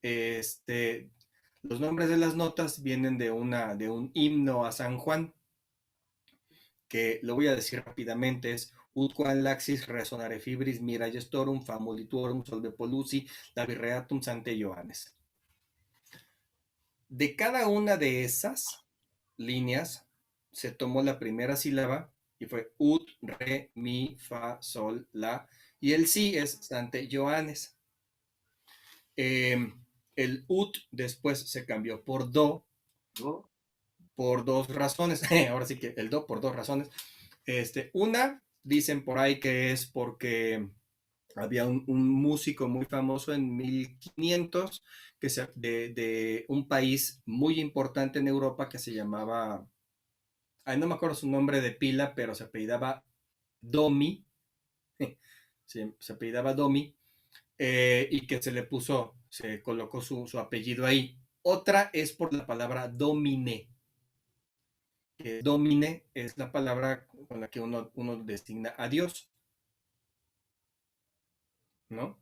Los nombres de las notas vienen de un himno a San Juan, que lo voy a decir rápidamente, es ut quam laxis resonare fibris mira gestorum famulituorum solve polusi lavirreatum sante Johannes. De cada una de esas líneas se tomó la primera sílaba y fue ut, re, mi, fa, sol, la, y el si es Sante Johannes. El ut después se cambió por do por 2 razones. Ahora sí que el do por 2 razones. Una, dicen por ahí que es porque había un músico muy famoso en 1500 de un país muy importante en Europa que se llamaba, no me acuerdo su nombre de pila, pero se apellidaba Domi, se apellidaba Domi, y que se colocó su apellido ahí. Otra es por la palabra domine. Domine es la palabra con la que uno designa a Dios, ¿no?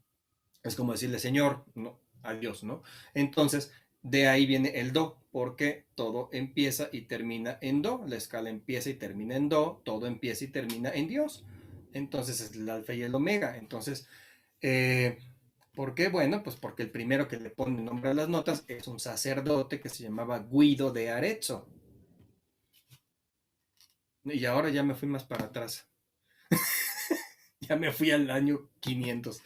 Es como decirle Señor, ¿no? A Dios, ¿no? Entonces, de ahí viene el do, porque todo empieza y termina en do, la escala empieza y termina en do, todo empieza y termina en Dios. Entonces es el alfa y el omega. Entonces, ¿por qué? Bueno, pues porque el primero que le pone nombre a las notas es un sacerdote que se llamaba Guido de Arezzo. Y ahora ya me fui más para atrás. Ya me fui al año 500.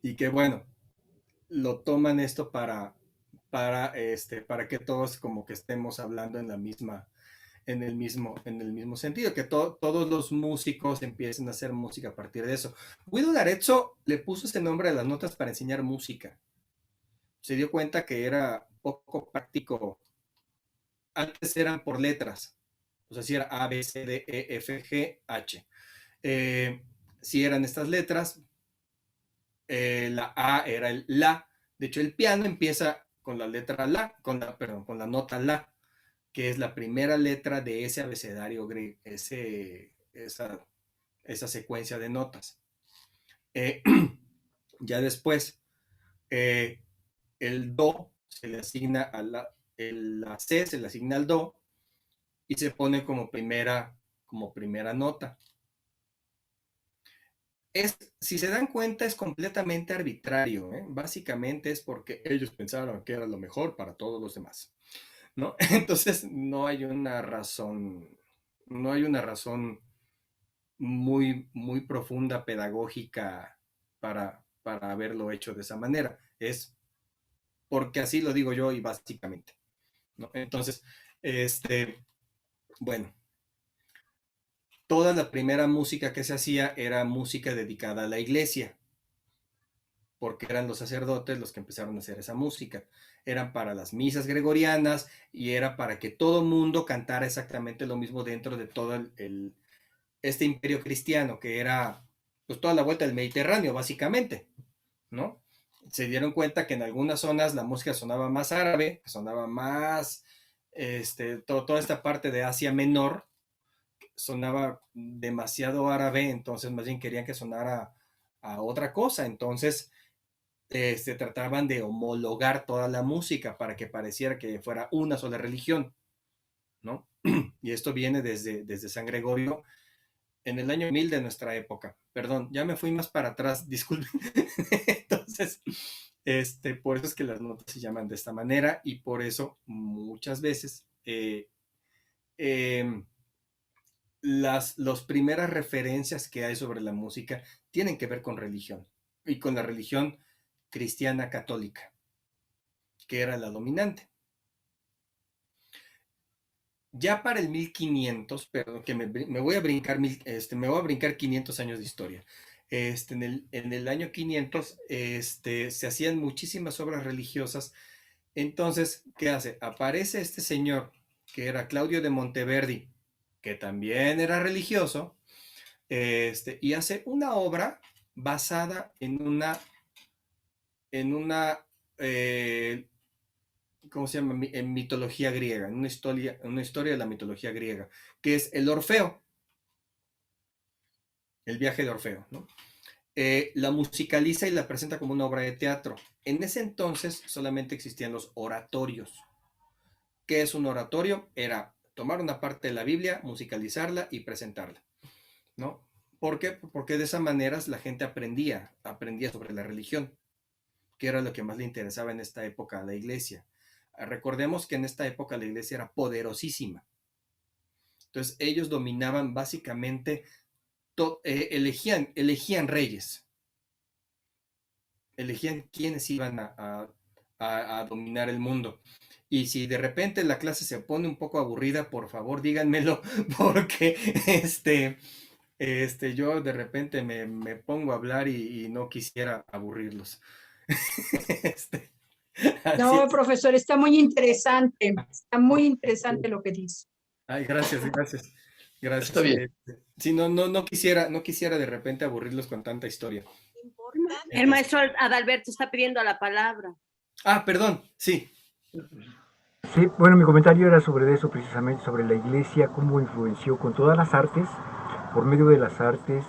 Y que bueno, lo toman esto para que todos como que estemos hablando en la misma, en el mismo sentido, que todos los músicos empiecen a hacer música a partir de eso. Guido d'Arezzo le puso ese nombre a las notas para enseñar música. Se dio cuenta que era poco práctico. Antes eran por letras, o sea, si era A, B, C, D, E, F, G, H. Si eran estas letras, la A era el La. De hecho, el piano empieza con la letra La, perdón, con la nota La, que es la primera letra de ese abecedario, esa secuencia de notas. Ya después, el Do se le asigna a la C, se le asigna al Do y se pone como primera nota. Si se dan cuenta, es completamente arbitrario, ¿eh? Básicamente es porque ellos pensaron que era lo mejor para todos los demás, ¿no? Entonces no hay una razón muy, muy profunda, pedagógica para haberlo hecho de esa manera. Es porque así lo digo yo y básicamente, ¿no? Entonces, bueno, toda la primera música que se hacía era música dedicada a la iglesia, porque eran los sacerdotes los que empezaron a hacer esa música. Eran para las misas gregorianas y era para que todo mundo cantara exactamente lo mismo dentro de todo este imperio cristiano, que era pues toda la vuelta del Mediterráneo, básicamente, ¿no? Se dieron cuenta que en algunas zonas la música sonaba más árabe, sonaba más, toda esta parte de Asia Menor sonaba demasiado árabe, entonces más bien querían que sonara a otra cosa, entonces se trataban de homologar toda la música para que pareciera que fuera una sola religión, ¿no? Y esto viene desde San Gregorio en el año 1000 de nuestra época. Perdón, ya me fui más para atrás, disculpen. Entonces, por eso es que las notas se llaman de esta manera y por eso muchas veces las primeras referencias que hay sobre la música tienen que ver con religión y con la religión cristiana católica, que era la dominante. Ya para el 1500, perdón, que me voy a brincar 500 años de historia. En el año 500 se hacían muchísimas obras religiosas. Entonces, ¿qué hace? Aparece este señor, que era Claudio de Monteverdi, que también era religioso, y hace una obra basada en una ¿cómo se llama? En mitología griega, en una historia de la mitología griega, que es el Orfeo, el viaje de Orfeo, ¿no? La musicaliza y la presenta como una obra de teatro. En ese entonces solamente existían los oratorios. ¿Qué es un oratorio? Era tomar una parte de la Biblia, musicalizarla y presentarla, ¿no? ¿Por qué? Porque de esa manera la gente aprendía sobre la religión, que era lo que más le interesaba en esta época a la iglesia. Recordemos que en esta época la iglesia era poderosísima. Entonces ellos dominaban básicamente, elegían reyes. Elegían quiénes iban a dominar el mundo. Y si de repente la clase se pone un poco aburrida, por favor díganmelo, porque yo de repente me pongo a hablar y no quisiera aburrirlos. No, profesor, está muy interesante lo que dice. Ay, gracias. Está bien. Sí, no quisiera de repente aburrirlos con tanta historia. El maestro Adalberto está pidiendo la palabra. Ah, perdón, sí. Sí, bueno, mi comentario era sobre eso, precisamente, sobre la iglesia, cómo influenció con todas las artes, por medio de las artes,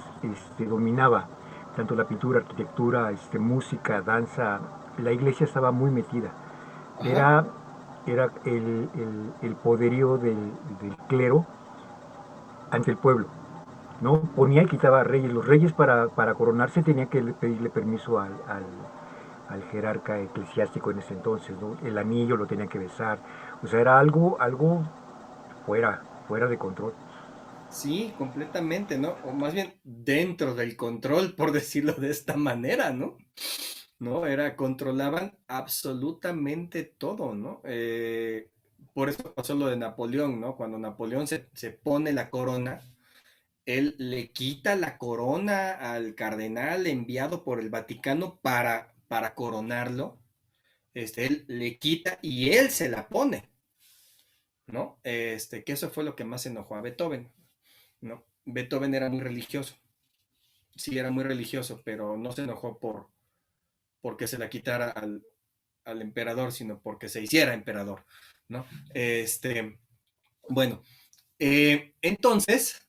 dominaba tanto la pintura, arquitectura, música, danza. La iglesia estaba muy metida. Era el poderío del clero ante el pueblo, ¿no? Ponía y quitaba reyes. Los reyes para coronarse tenían que pedirle permiso al jerarca eclesiástico en ese entonces, ¿no? El anillo lo tenían que besar. O sea, era algo fuera de control. Sí, completamente, ¿no? O más bien dentro del control, por decirlo de esta manera, ¿no? ¿No? Controlaban absolutamente todo, ¿no? Por eso pasó lo de Napoleón, ¿no? Cuando Napoleón se pone la corona, él le quita la corona al cardenal enviado por el Vaticano para coronarlo. Él le quita y él se la pone, ¿no? Que eso fue lo que más enojó a Beethoven, ¿no? Beethoven era muy religioso, sí, era muy religioso, pero no se enojó porque se la quitara al emperador, sino porque se hiciera emperador, ¿no? Bueno, entonces,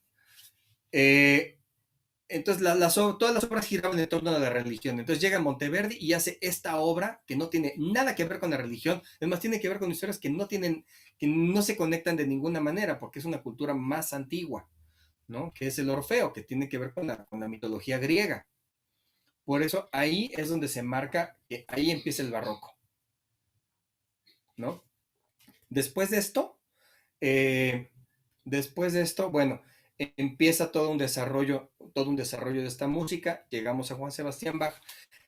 todas las obras giraban en torno a la religión. Entonces llega Monteverdi y hace esta obra que no tiene nada que ver con la religión, además tiene que ver con historias que no se conectan de ninguna manera, porque es una cultura más antigua, ¿no? Que es el Orfeo, que tiene que ver con la mitología griega. Por eso ahí es donde se marca que ahí empieza el barroco, ¿no? Después de esto, bueno, empieza todo un desarrollo de esta música. Llegamos a Juan Sebastián Bach.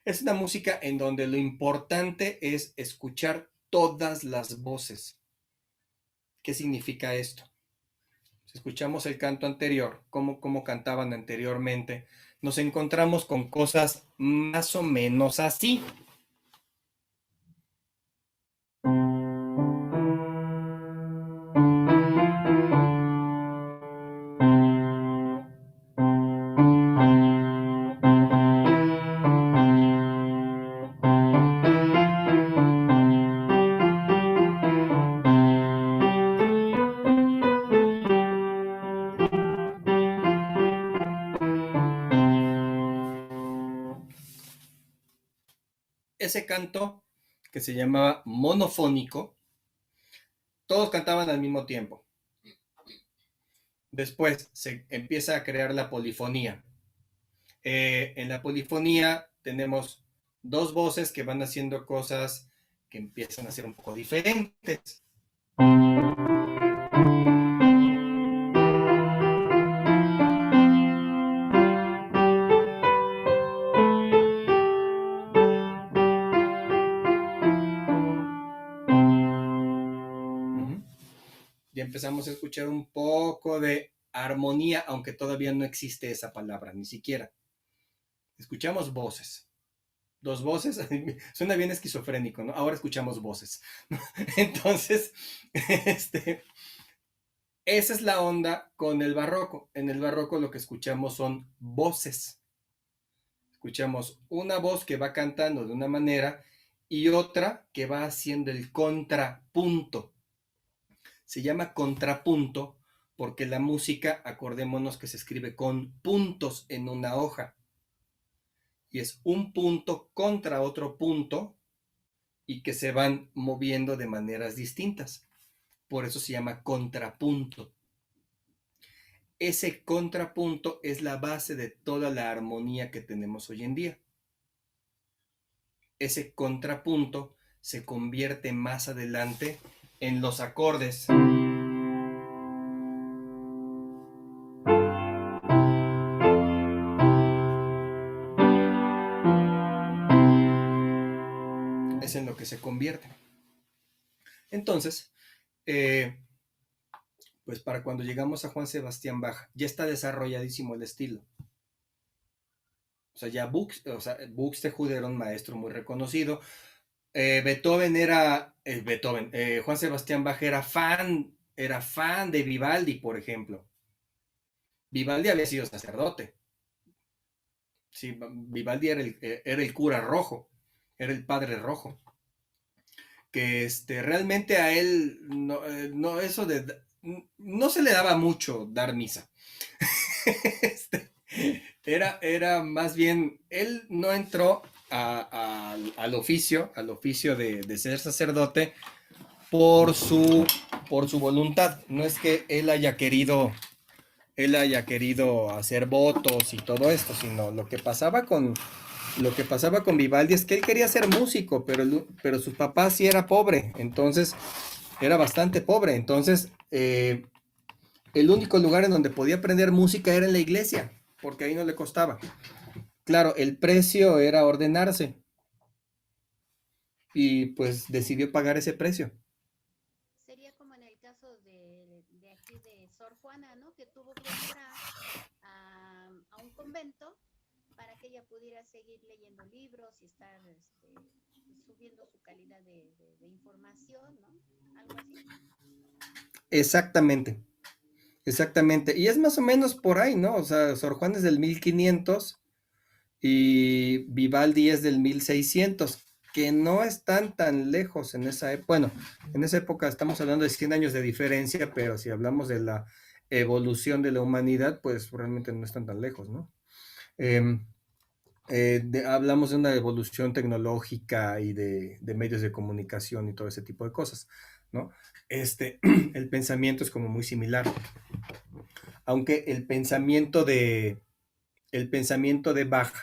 Es una música en donde lo importante es escuchar todas las voces. ¿Qué significa esto? Si escuchamos el canto anterior, cómo cantaban anteriormente, nos encontramos con cosas más o menos así. Ese canto que se llamaba monofónico, todos cantaban al mismo tiempo. Después se empieza a crear la polifonía. En la polifonía tenemos dos voces que van haciendo cosas que empiezan a ser un poco diferentes. Ya empezamos a escuchar un poco de armonía, aunque todavía no existe esa palabra, ni siquiera. Escuchamos voces. Dos voces, suena bien esquizofrénico, ¿no? Ahora escuchamos voces. Entonces, esa es la onda con el barroco. En el barroco lo que escuchamos son voces. Escuchamos una voz que va cantando de una manera y otra que va haciendo el contrapunto. Se llama contrapunto porque la música, acordémonos que se escribe con puntos en una hoja. Y es un punto contra otro punto y que se van moviendo de maneras distintas. Por eso se llama contrapunto. Ese contrapunto es la base de toda la armonía que tenemos hoy en día. Ese contrapunto se convierte más adelante en los acordes. Es en lo que se convierte. Entonces, pues para cuando llegamos a Juan Sebastián Bach, ya está desarrolladísimo el estilo. O sea, ya Buxtehude era un maestro muy reconocido. Juan Sebastián Bach era fan de Vivaldi, por ejemplo. Vivaldi había sido sacerdote. Sí, Vivaldi era el cura rojo, era el padre rojo. Que realmente a él no se le daba mucho dar misa. Era más bien, él no entró al oficio de ser sacerdote por su voluntad. No es que él haya querido hacer votos y todo esto, sino lo que pasaba con Vivaldi es que él quería ser músico, pero su papá sí era pobre, entonces era bastante pobre, entonces el único lugar en donde podía aprender música era en la iglesia, porque ahí no le costaba. Claro, el precio era ordenarse y pues decidió pagar ese precio. Sería como en el caso de aquí de Sor Juana, ¿no? Que tuvo que entrar a un convento para que ella pudiera seguir leyendo libros y estar subiendo su calidad de información, ¿no? Algo así. Exactamente, exactamente. Y es más o menos por ahí, ¿no? O sea, Sor Juana es del 1500 y Vivaldi es del 1600, que no están tan lejos en esa época. Bueno, en esa época estamos hablando de 100 años de diferencia, pero si hablamos de la evolución de la humanidad, pues realmente no están tan lejos, ¿no? Hablamos de una evolución tecnológica y de medios de comunicación y todo ese tipo de cosas, ¿no? El pensamiento es como muy similar, aunque el pensamiento de Bach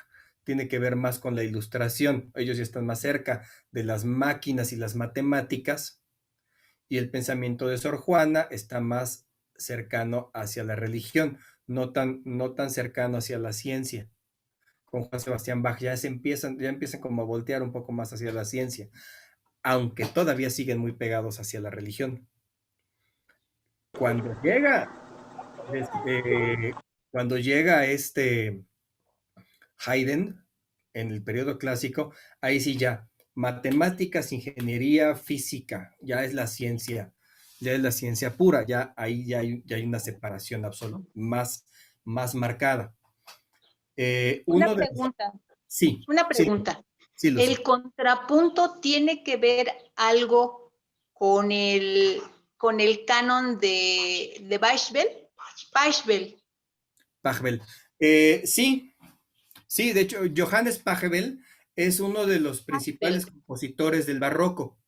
tiene que ver más con la ilustración. Ellos ya están más cerca de las máquinas y las matemáticas, y el pensamiento de Sor Juana está más cercano hacia la religión, no tan cercano hacia la ciencia. Con Juan Sebastián Bach ya empiezan como a voltear un poco más hacia la ciencia, aunque todavía siguen muy pegados hacia la religión. Cuando llega, cuando llega Haydn en el periodo clásico, ahí sí ya, matemáticas, ingeniería, física, ya es la ciencia pura, ya ahí ya hay una separación absoluta, más marcada. Una pregunta. Sí. Una pregunta. Sí, Lucy. ¿El contrapunto tiene que ver algo con el canon de Pachelbel? Pachelbel. Sí, de hecho, Johannes Pachelbel es uno de los principales compositores del barroco.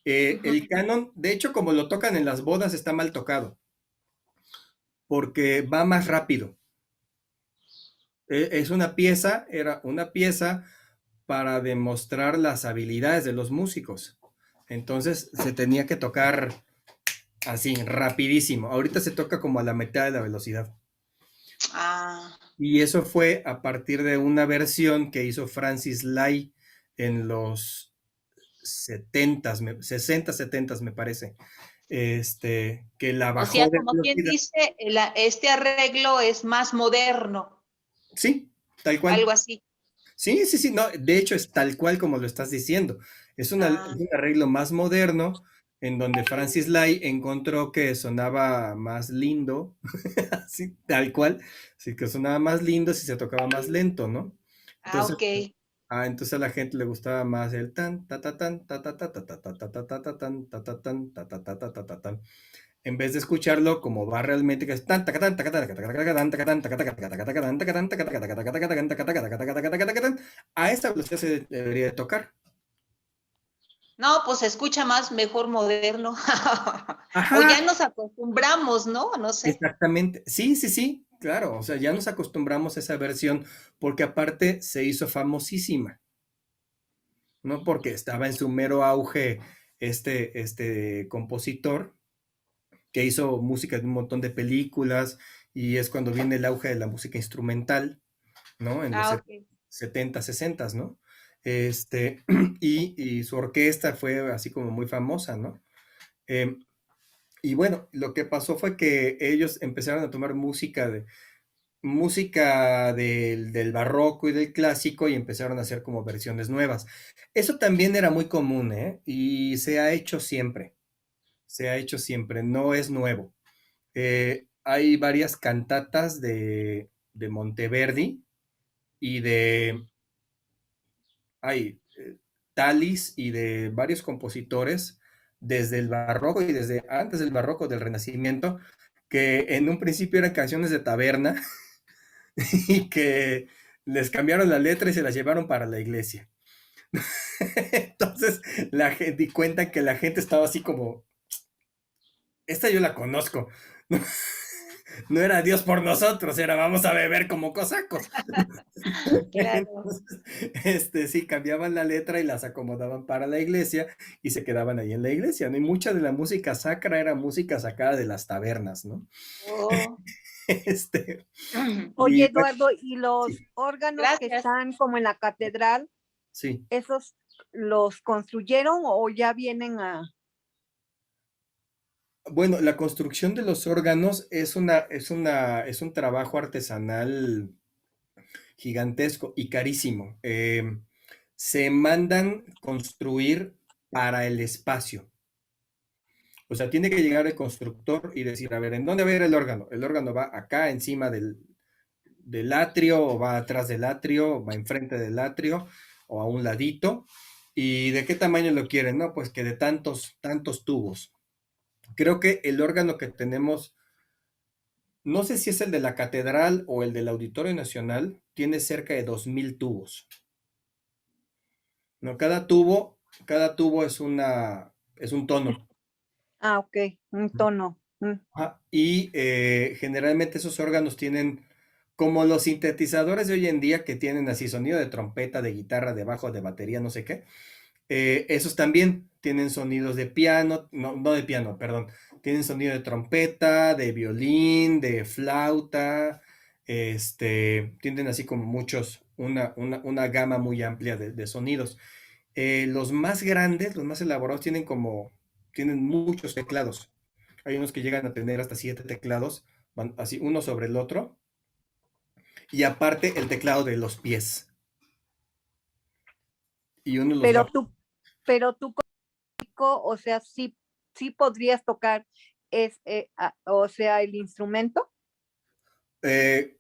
El canon, de hecho, como lo tocan en las bodas, está mal tocado, porque va más rápido. Era una pieza para demostrar las habilidades de los músicos. Entonces se tenía que tocar así, rapidísimo. Ahorita se toca como a la mitad de la velocidad. Y eso fue a partir de una versión que hizo Francis Lai en los 60, 70, me parece. Que la bajó. O sea, como quien dice, este arreglo es más moderno. Sí, tal cual. Algo así. Sí, no, de hecho es tal cual como lo estás diciendo. Es un arreglo más moderno en donde Francis Lai encontró que sonaba más lindo, así, tal cual, sí que sonaba más lindo si se tocaba más lento, ¿no? Entonces, ok. Entonces a la gente le gustaba más el tan, ta, ta, tan, ta, ta, ta, ta, ta, ta, ta, ta, ta, ta, tan, ta, ta, tan, ta, ta, ta, ta, ta, ta, tan. En vez de escucharlo como va realmente, que es tan, tacatán, tacatán, tacatán, tacatán, tacatán, tacatán, tacatán, a esa velocidad se debería de tocar. No, pues se escucha mejor moderno. O ya nos acostumbramos, ¿no? No sé. Exactamente. Sí, claro. O sea, ya nos acostumbramos a esa versión porque aparte se hizo famosísima, ¿no? Porque estaba en su mero auge este compositor que hizo música de un montón de películas y es cuando viene el auge de la música instrumental, ¿no? En los 70, 60, ¿no? Y su orquesta fue así como muy famosa, ¿no? Y bueno, lo que pasó fue que ellos empezaron a tomar música del barroco y del clásico y empezaron a hacer como versiones nuevas. Eso también era muy común, ¿eh? Y se ha hecho siempre, no es nuevo. Hay varias cantatas de Monteverdi y hay Talis y de varios compositores desde el barroco y desde antes del barroco, del Renacimiento, que en un principio eran canciones de taberna y que les cambiaron la letra y se las llevaron para la iglesia. Entonces la gente di cuenta que la gente estaba así como, esta yo la conozco, no era Dios por nosotros, era vamos a beber como cosacos. Claro. Entonces, sí, cambiaban la letra y las acomodaban para la iglesia y se quedaban ahí en la iglesia, ¿no? Y mucha de la música sacra era música sacada de las tabernas, ¿no? Oh. Oye, Y bueno, Eduardo, ¿y los órganos que Gracias. están como en la catedral, sí. esos los construyeron o ya vienen a...? Bueno, la construcción de los órganos es un trabajo artesanal gigantesco y carísimo. Se mandan construir para el espacio. O sea, tiene que llegar el constructor y decir, a ver, ¿en dónde va a ir el órgano? El órgano va acá encima del atrio, o va atrás del atrio, o va enfrente del atrio, o a un ladito. ¿Y de qué tamaño lo quieren? No, pues que de tantos tubos. Creo que el órgano que tenemos, no sé si es el de la catedral o el del Auditorio Nacional, tiene cerca de 2000 tubos. No, cada tubo es un tono. Ah, ok, un tono. Y generalmente esos órganos tienen, como los sintetizadores de hoy en día, que tienen así sonido de trompeta, de guitarra, de bajo, de batería, no sé qué. Esos también tienen sonidos de piano, no de piano, perdón. Tienen sonido de trompeta, de violín, de flauta. Tienen así como muchos, una gama muy amplia de sonidos. Los más grandes, los más elaborados, tienen muchos teclados. Hay unos que llegan a tener hasta 7 teclados, van así uno sobre el otro, y aparte el teclado de los pies. Y uno los Pero va. tú, o sea, sí podrías tocar o sea, el instrumento. ¿Te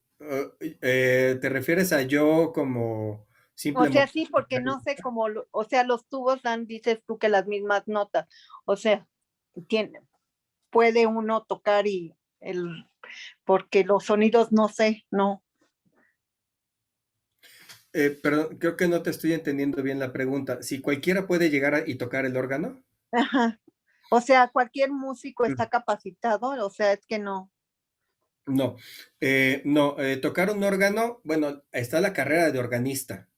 refieres a yo como O simple sea, sí, porque no sé cómo, o sea, los tubos dan, dices tú, que las mismas notas. O sea, puede uno tocar porque los sonidos no sé, no. Perdón, creo que no te estoy entendiendo bien la pregunta. ¿Si cualquiera puede llegar y tocar el órgano? Ajá. O sea, cualquier músico está capacitado, o sea, es que no. No, tocar un órgano, bueno, está la carrera de organista,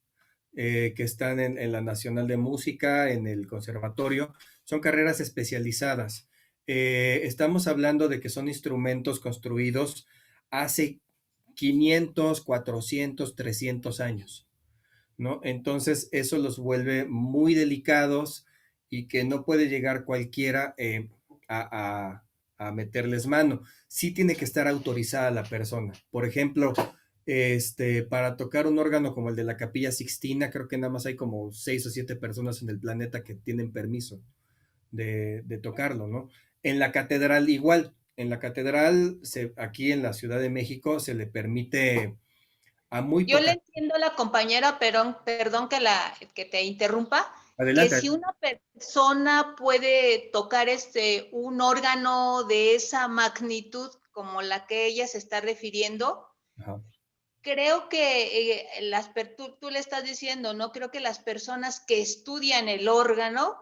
que están en la Nacional de Música, en el conservatorio, son carreras especializadas. Estamos hablando de que son instrumentos construidos hace 500, 400, 300 años, ¿no? Entonces eso los vuelve muy delicados y que no puede llegar cualquiera a, a meterles mano. Sí tiene que estar autorizada la persona. Por ejemplo, para tocar un órgano como el de la Capilla Sixtina, creo que nada más hay como 6 o 7 personas en el planeta que tienen permiso de tocarlo, ¿no? En la catedral igual, en la catedral, aquí en la Ciudad de México, se le permite a muy Yo le poca. entiendo a la compañera, perdón que te interrumpa, que Adelante. si una persona puede tocar un órgano de esa magnitud como la que ella se está refiriendo, Ajá. creo que tú le estás diciendo, ¿no? Creo que las personas que estudian el órgano,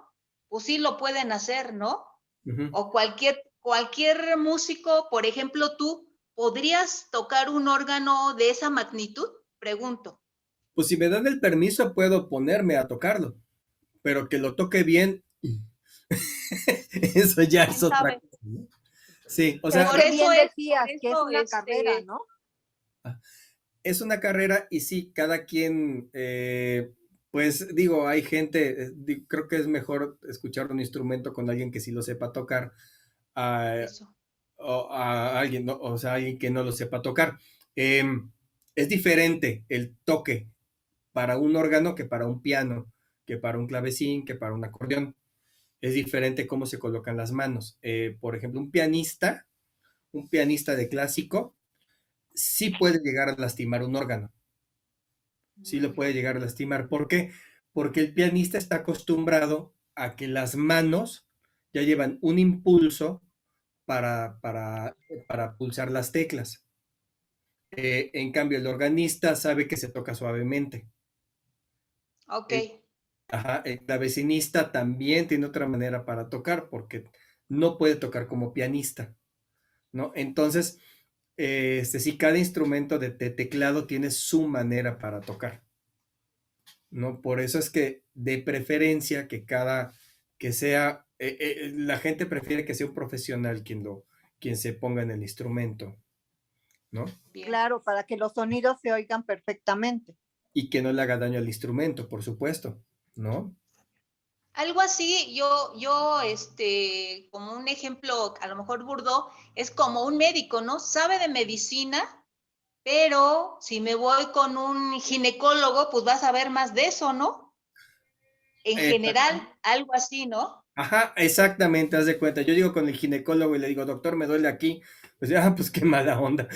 pues sí lo pueden hacer, ¿no? Uh-huh. O cualquier músico, por ejemplo, tú, ¿podrías tocar un órgano de esa magnitud? Pregunto. Pues si me dan el permiso puedo ponerme a tocarlo, pero que lo toque bien, eso ya es otra cosa, ¿no? Sí, o sea, Por eso decías que es una carrera, ¿no? es una carrera y sí, cada quien, pues digo, hay gente, creo que es mejor escuchar un instrumento con alguien que sí lo sepa tocar, o a alguien, ¿no? O sea, alguien que no lo sepa tocar. Es diferente el toque para un órgano que para un piano, que para un clavecín, que para un acordeón. Es diferente cómo se colocan las manos. Por ejemplo, un pianista de clásico, sí puede llegar a lastimar un órgano. Sí lo puede llegar a lastimar. ¿Por qué? Porque el pianista está acostumbrado a que las manos ya llevan un impulso para pulsar las teclas. En cambio, el organista sabe que se toca suavemente. Ok. El clavecinista también tiene otra manera para tocar porque no puede tocar como pianista, ¿no? Entonces, sí, cada instrumento de teclado tiene su manera para tocar, ¿no? Por eso es que de preferencia que sea, la gente prefiere que sea un profesional quien se ponga en el instrumento, ¿no? Bien. Claro, para que los sonidos se oigan perfectamente. Y que no le haga daño al instrumento, por supuesto, ¿no? Algo así, como un ejemplo, a lo mejor burdo, es como un médico, ¿no? Sabe de medicina, pero si me voy con un ginecólogo, pues vas a ver más de eso, ¿no? En general, algo así, ¿no? Ajá, exactamente, haz de cuenta. Yo digo con el ginecólogo y le digo, doctor, me duele aquí. Pues ya, pues qué mala onda.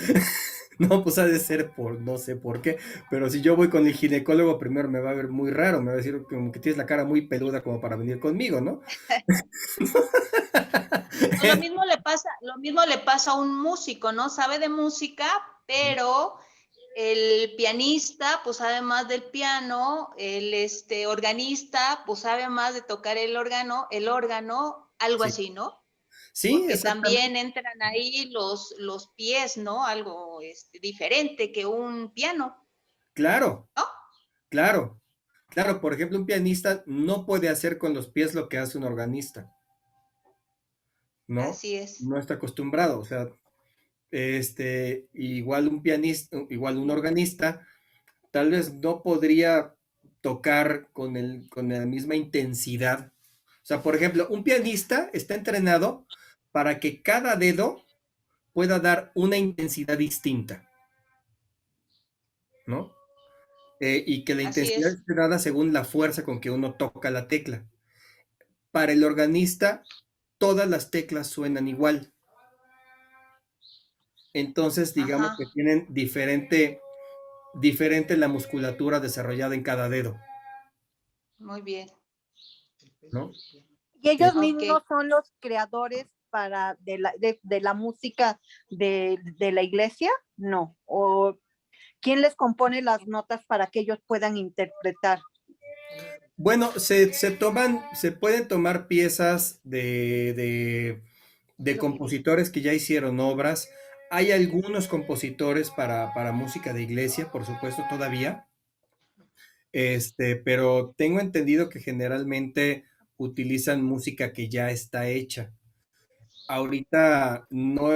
No, pues ha de ser por no sé por qué. Pero si yo voy con el ginecólogo, primero me va a ver muy raro. Me va a decir como que tienes la cara muy peluda como para venir conmigo, ¿no? Lo mismo le pasa a un músico, ¿no? Sabe de música, pero el pianista, pues sabe más del piano, el organista, pues sabe más de tocar el órgano, algo Sí. así, ¿no? Sí, Porque exactamente. también entran ahí los pies, ¿no? Algo diferente que un piano, Claro, ¿no? claro, claro. Por ejemplo, un pianista no puede hacer con los pies lo que hace un organista, ¿no? Así es. No está acostumbrado. O sea, igual un pianista, igual un organista, tal vez no podría tocar con la misma intensidad. O sea, por ejemplo, un pianista está entrenado para que cada dedo pueda dar una intensidad distinta, ¿no? Y que la Así intensidad es. esté dada según la fuerza con que uno toca la tecla. Para el organista, todas las teclas suenan igual. Entonces, digamos Ajá. que tienen diferente la musculatura desarrollada en cada dedo, Muy bien. ¿no? Y ellos Ok. mismos son los creadores de la música de la iglesia, no. O quién les compone las notas para que ellos puedan interpretar. Bueno, se pueden tomar piezas de compositores que ya hicieron obras. Hay algunos compositores para música de iglesia, por supuesto, todavía. Pero tengo entendido que generalmente utilizan música que ya está hecha. Ahorita no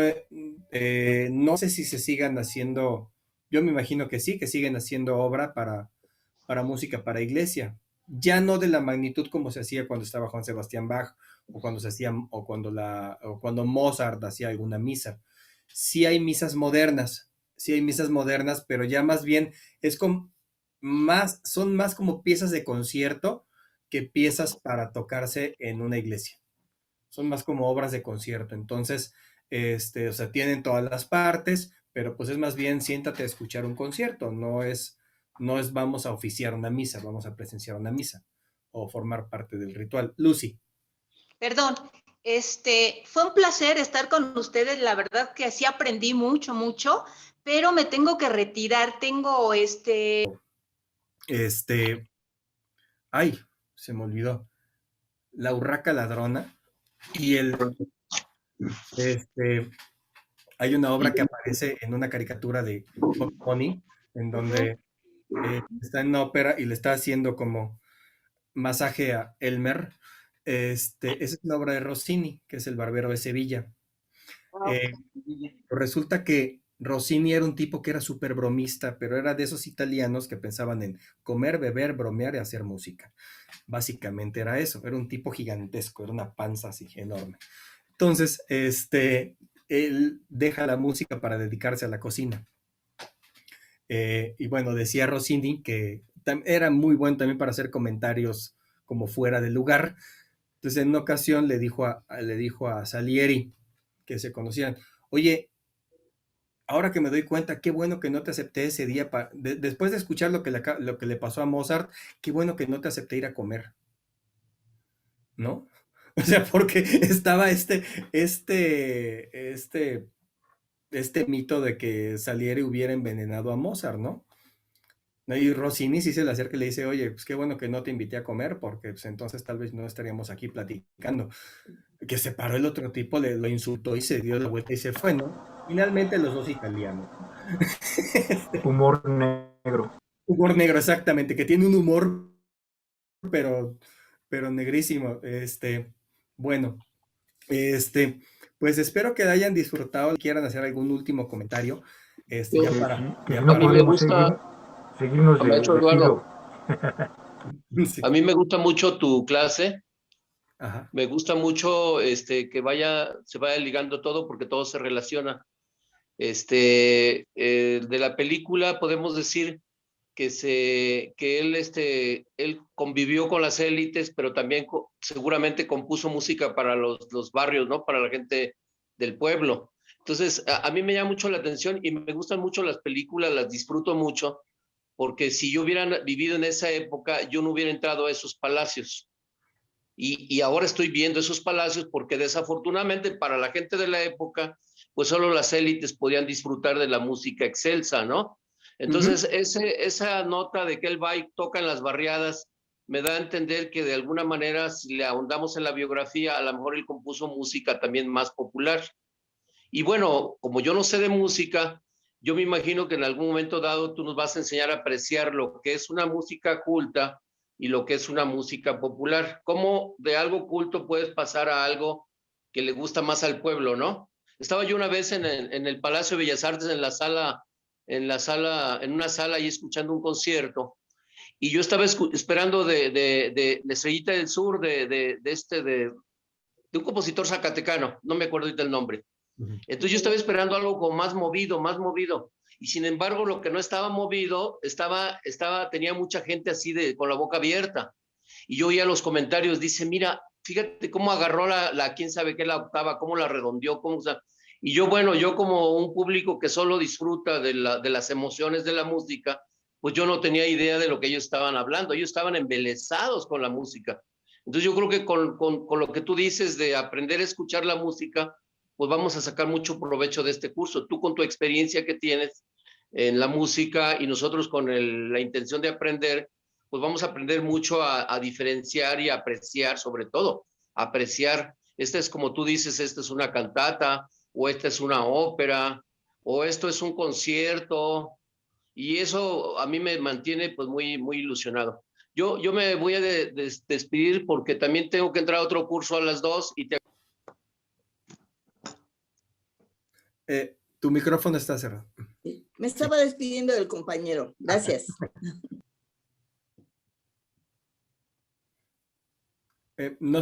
sé si se sigan haciendo, yo me imagino que sí, que siguen haciendo obra para música para iglesia. Ya no de la magnitud como se hacía cuando estaba Juan Sebastián Bach o cuando se hacía o cuando Mozart hacía alguna misa. Sí hay misas modernas, pero ya más bien es como son más como piezas de concierto que piezas para tocarse en una iglesia. Son más como obras de concierto. Entonces, o sea, tienen todas las partes, pero pues es más bien siéntate a escuchar un concierto, no es vamos a oficiar una misa, vamos a presenciar una misa o formar parte del ritual. Lucy. Perdón, fue un placer estar con ustedes, la verdad que sí aprendí mucho, mucho, pero me tengo que retirar, tengo Ay, se me olvidó. La urraca ladrona y hay una obra que aparece en una caricatura de Bugs Bunny, en donde está en una ópera y le está haciendo como masaje a Elmer. Esa es una obra de Rossini, que es el barbero de Sevilla. Resulta que Rossini era un tipo que era súper bromista, pero era de esos italianos que pensaban en comer, beber, bromear y hacer música. Básicamente era eso, era un tipo gigantesco, era una panza así enorme. Entonces, él deja la música para dedicarse a la cocina. Y bueno, decía Rossini que era muy bueno también para hacer comentarios como fuera de lugar. Entonces, en una ocasión le dijo a Salieri, que se conocían, oye, ahora que me doy cuenta, qué bueno que no te acepté ese día, después de escuchar lo que le pasó a Mozart, qué bueno que no te acepté ir a comer, ¿no? O sea, porque estaba este mito de que Salieri hubiera envenenado a Mozart, ¿no? Y Rossini sí se le acerca y le dice, oye, pues qué bueno que no te invité a comer, porque pues entonces tal vez no estaríamos aquí platicando. Que se paró el otro tipo, lo insultó y se dio la vuelta y se fue, ¿no? Finalmente los dos italianos. Humor negro. Humor negro, exactamente, que tiene un humor, pero negrísimo. Bueno, pues espero que hayan disfrutado. Quieran hacer algún último comentario. Ya Que ya si no para- podemos seguirnos Maestro de Eduardo, filo. Sí. a mí me gusta mucho tu clase. Ajá. Me gusta mucho que se vaya ligando todo porque todo se relaciona. De la película podemos decir que él convivió con las élites, pero también seguramente compuso música para los barrios, ¿no? Para la gente del pueblo. Entonces, a mí me llama mucho la atención y me gustan mucho las películas, las disfruto mucho, porque si yo hubiera vivido en esa época, yo no hubiera entrado a esos palacios. Y ahora estoy viendo esos palacios porque desafortunadamente para la gente de la época, pues solo las élites podían disfrutar de la música excelsa, ¿no? Entonces, esa nota de que él va y toca en las barriadas me da a entender que de alguna manera, si le ahondamos en la biografía, a lo mejor él compuso música también más popular. Y bueno, como yo no sé de música, yo me imagino que en algún momento dado tú nos vas a enseñar a apreciar lo que es una música culta y lo que es una música popular. ¿Cómo de algo culto puedes pasar a algo que le gusta más al pueblo, no? Estaba yo una vez en el Palacio de Bellas Artes, en una sala ahí escuchando un concierto, y yo estaba esperando de Estrellita del Sur, de un compositor zacatecano, no me acuerdo ahorita el nombre. Entonces yo estaba esperando algo como más movido, y sin embargo lo que no estaba movido, tenía mucha gente así con la boca abierta, y yo oía los comentarios, dice, mira, fíjate cómo agarró quién sabe qué, la octava, cómo la redondeó, y yo, bueno, yo como un público que solo disfruta de las emociones de la música, pues yo no tenía idea de lo que ellos estaban hablando, ellos estaban embelesados con la música. Entonces yo creo que con lo que tú dices de aprender a escuchar la música, pues vamos a sacar mucho provecho de este curso. Tú con tu experiencia que tienes en la música y nosotros con la intención de aprender, pues vamos a aprender mucho a diferenciar y apreciar, sobre todo, apreciar. Esta es como tú dices, esta es una cantata, o esta es una ópera, o esto es un concierto, y eso a mí me mantiene pues muy, muy ilusionado. Yo me voy a despedir porque también tengo que entrar a otro curso a las 2 y tu micrófono está cerrado. Me estaba despidiendo del compañero. Gracias. No